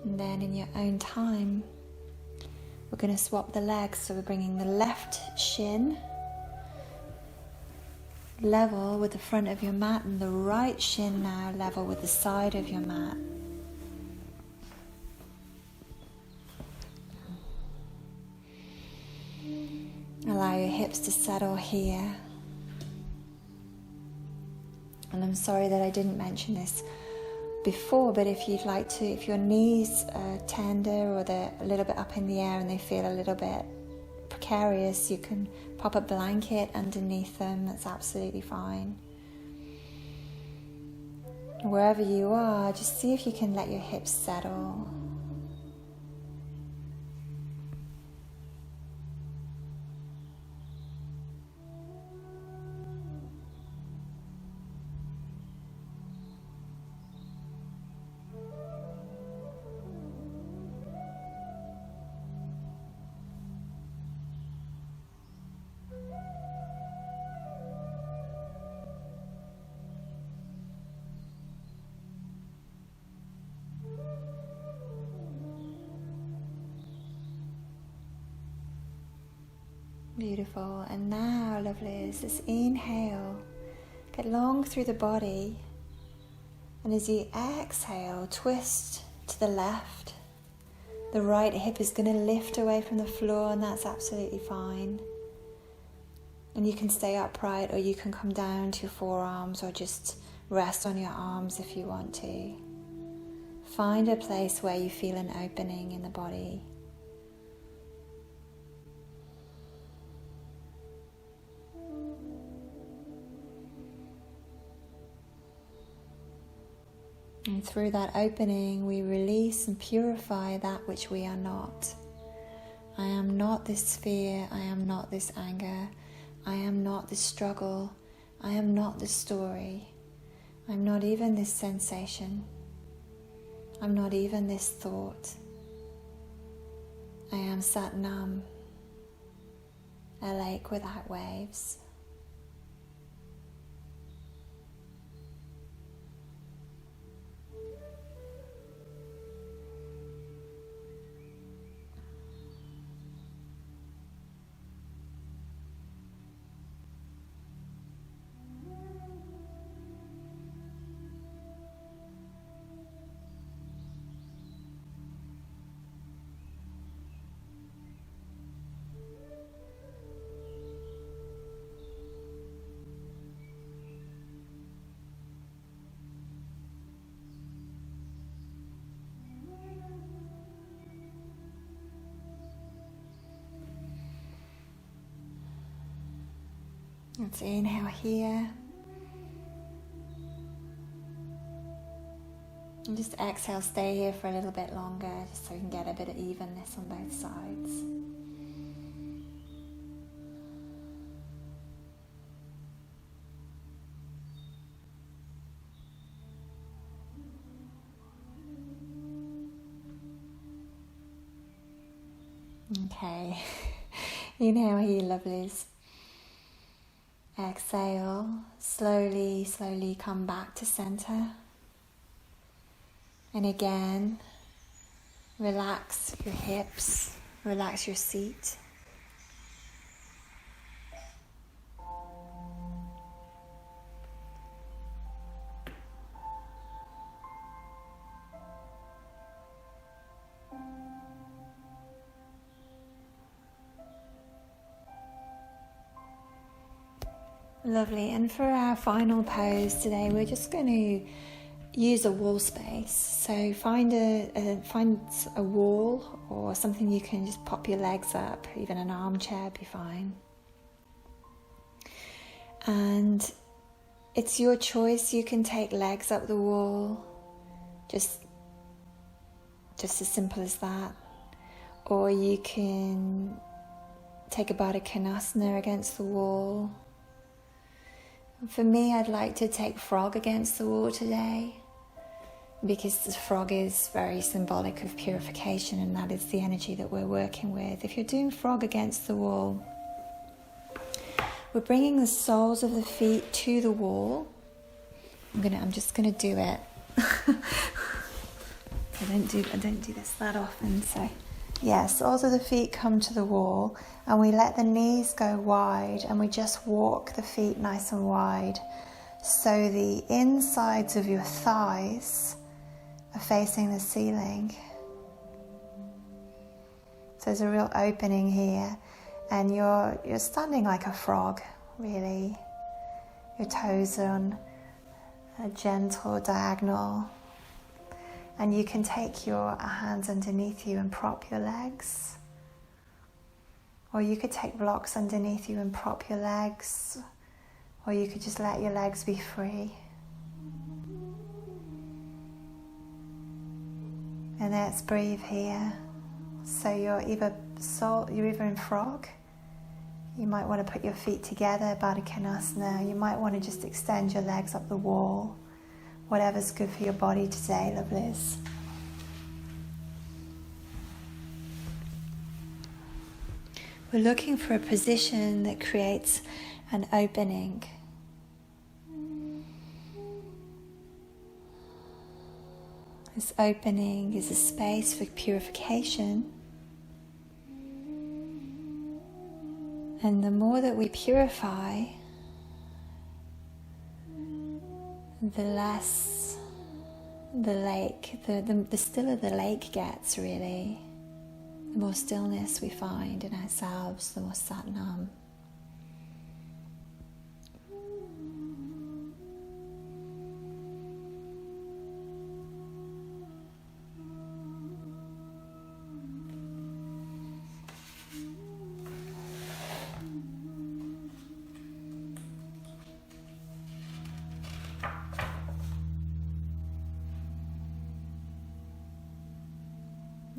And then in your own time, we're going to swap the legs. So we're bringing the left shin level with the front of your mat and the right shin now level with the side of your mat. Allow your hips to settle here. And I'm sorry that I didn't mention this before, but if you'd like to, if your knees are tender or they're a little bit up in the air and they feel a little bit precarious, you can pop a blanket underneath them. That's absolutely fine. Wherever you are, just see if you can let your hips settle. Beautiful. And now, lovelies, just inhale, get long through the body, and as you exhale, twist to the left. The right hip is going to lift away from the floor, and that's absolutely fine. And you can stay upright, or you can come down to your forearms, or just rest on your arms if you want to. Find a place where you feel an opening in the body. And through that opening, we release and purify that which we are not. I am not this fear. I am not this anger. I am not this struggle. I am not this story. I'm not even this sensation. I'm not even this thought. I am Sat Nam, a lake without waves. Let's inhale here. And just exhale, stay here for a little bit longer, just so we can get a bit of evenness on both sides. Okay, inhale here, lovelies. Exhale, slowly, slowly come back to center. And again, relax your hips, relax your seat. Lovely, and for our final pose today, we're just going to use a wall space. So find a wall or something you can just pop your legs up, even an armchair would be fine. And It's your choice. You can take legs up the wall, just as simple as that. Or you can take a Baddha Konasana against the wall. For me, I'd like to take frog against the wall today, because the frog is very symbolic of purification, and that is the energy that we're working with. If you're doing frog against the wall, we're bringing the soles of the feet to the wall. I'm just gonna do it. I don't do this that often, so yes, soles of the feet come to the wall, and we let the knees go wide, and we just walk the feet nice and wide, so the insides of your thighs are facing the ceiling. So there's a real opening here, and you're standing like a frog, really. Your toes are on a gentle diagonal, and you can take your hands underneath you and prop your legs, or you could take blocks underneath you and prop your legs, or you could just let your legs be free. And let's breathe here. So you're either in frog. You might want to put your feet together, Baddha Konasana. You might want to just extend your legs up the wall. Whatever's good for your body today, lovelies. We're looking for a position that creates an opening. This opening is a space for purification. And the more that we purify, the less the lake, the stiller the lake gets, really. The more stillness we find in ourselves, the more Satnam.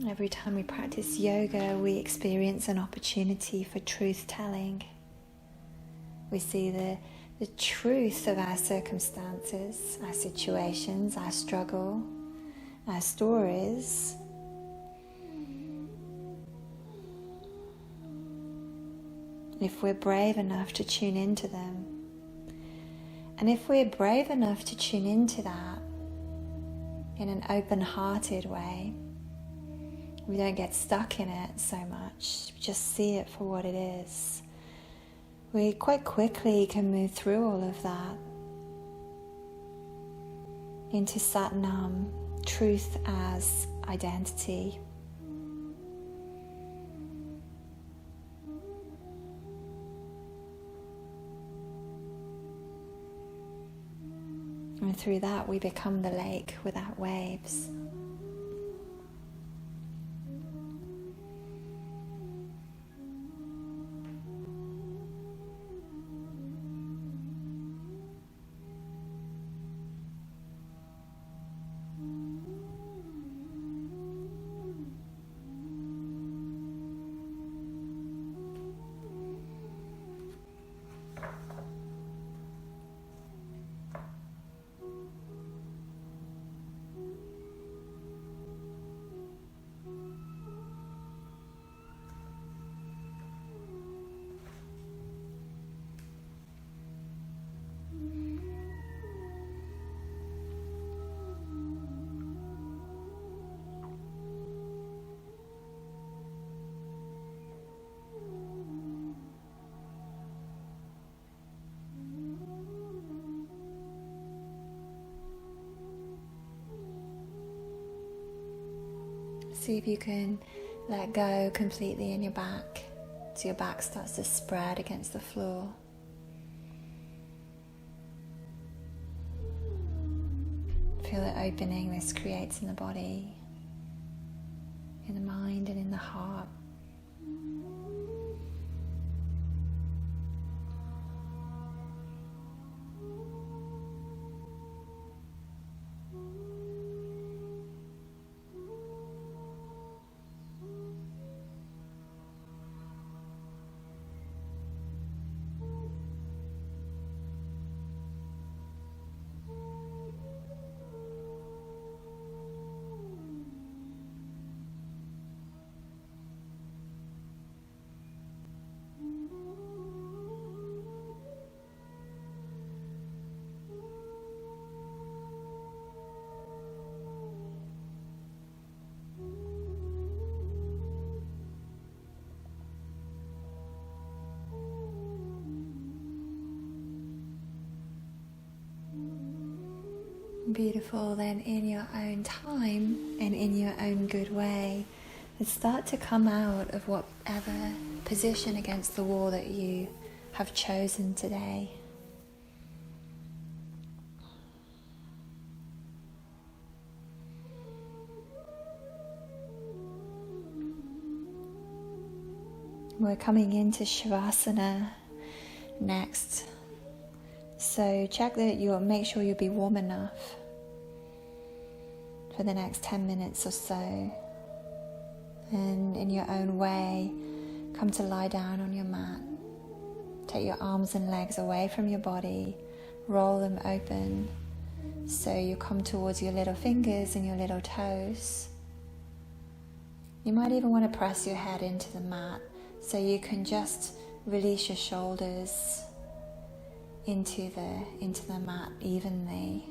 Every time we practice yoga, we experience an opportunity for truth-telling. We see the truth of our circumstances, our situations, our struggle, our stories. If we're brave enough to tune into them, and if we're brave enough to tune into that in an open-hearted way, we don't get stuck in it so much. We just see it for what it is. We quite quickly can move through all of that into Satnam, truth as identity. And through that we become the lake without waves. See if you can let go completely in your back, so your back starts to spread against the floor. Feel the opening this creates in the body, in the mind and in the heart. Beautiful. Then in your own time and in your own good way, let's start to come out of whatever position against the wall that you have chosen today. We're coming into Shavasana next. So check that make sure you'll be warm enough for the next 10 minutes or so. And in your own way, come to lie down on your mat. Take your arms and legs away from your body, roll them open so you come towards your little fingers and your little toes. You might even want to press your head into the mat so you can just release your shoulders into the mat evenly.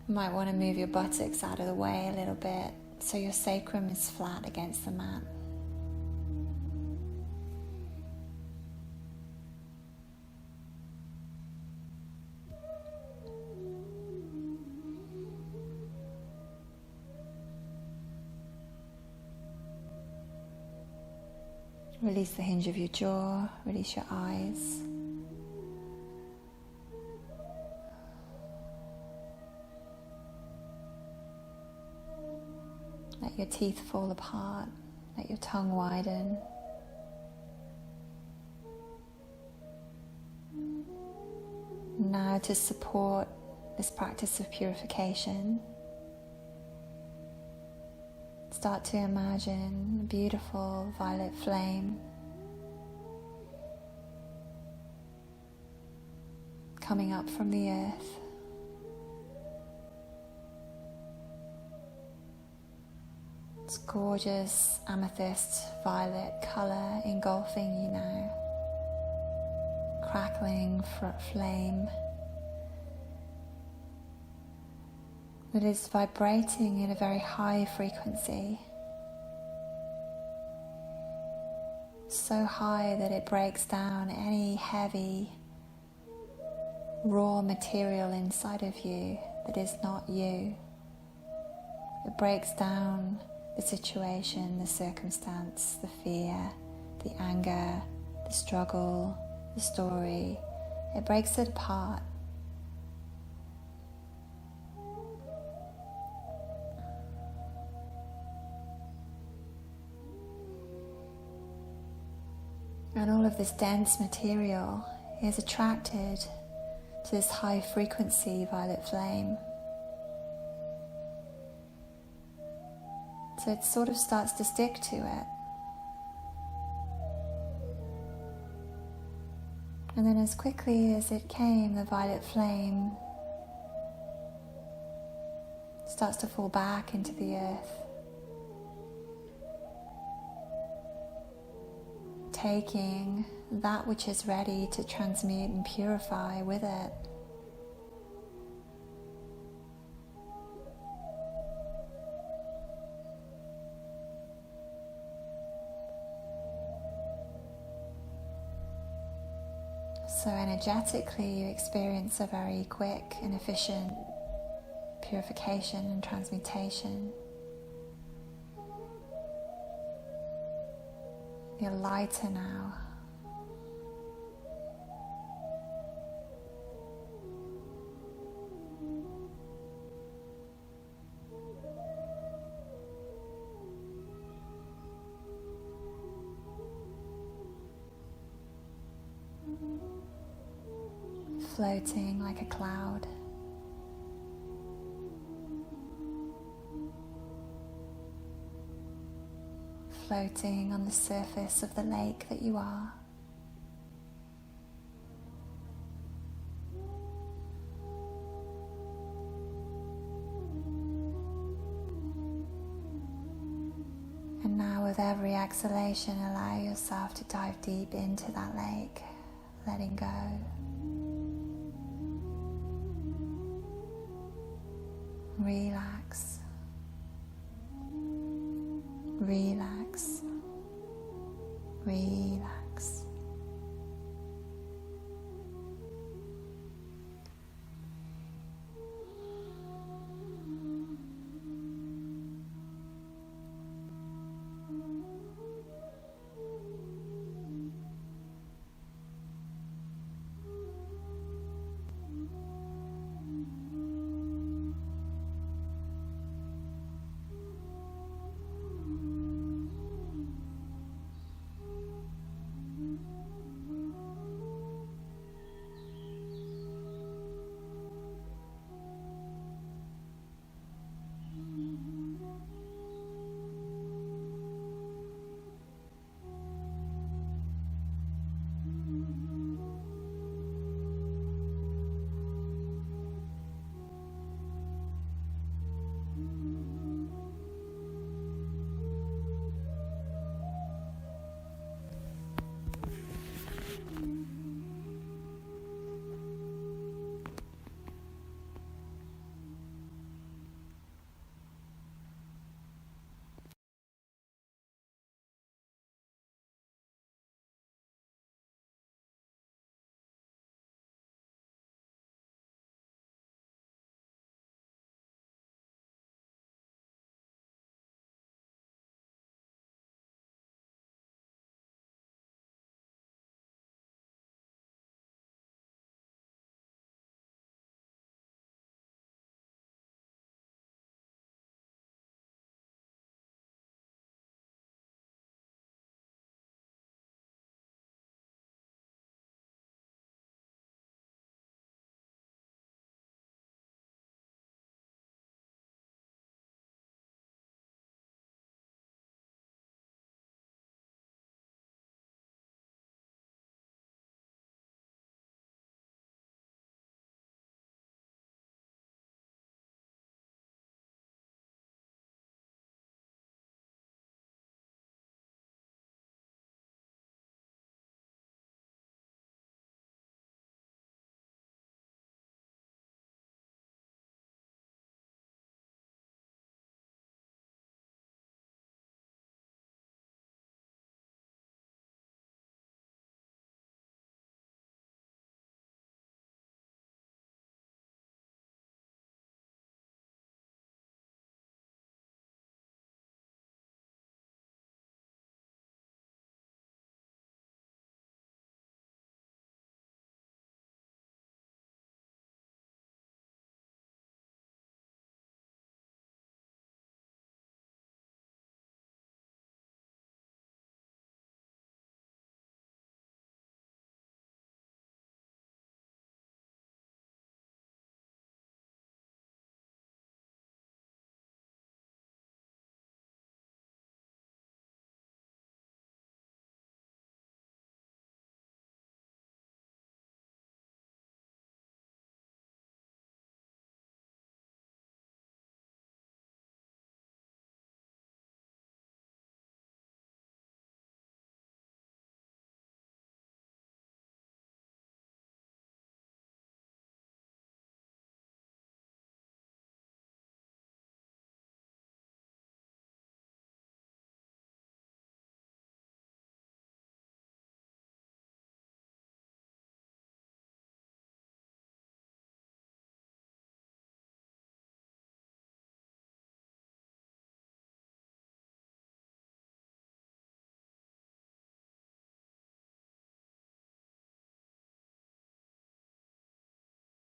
You might want to move your buttocks out of the way a little bit so your sacrum is flat against the mat. Release the hinge of your jaw, release your eyes. Let your teeth fall apart, let your tongue widen. Now, to support this practice of purification, start to imagine a beautiful violet flame coming up from the earth. It's gorgeous amethyst violet color engulfing you now. Crackling flame that is vibrating in a very high frequency. So high that it breaks down any heavy raw material inside of you that is not you. It breaks down the situation, the circumstance, the fear, the anger, the struggle, the story. It breaks it apart. And all of this dense material is attracted to this high frequency violet flame. So it sort of starts to stick to it. And then as quickly as it came, the violet flame starts to fall back into the earth, taking that which is ready to transmute and purify with it. So energetically, you experience a very quick and efficient purification and transmutation. You're lighter now. Floating like a cloud. Floating on the surface of the lake that you are. And now with every exhalation, allow yourself to dive deep into that lake, letting go. Relax. Relax.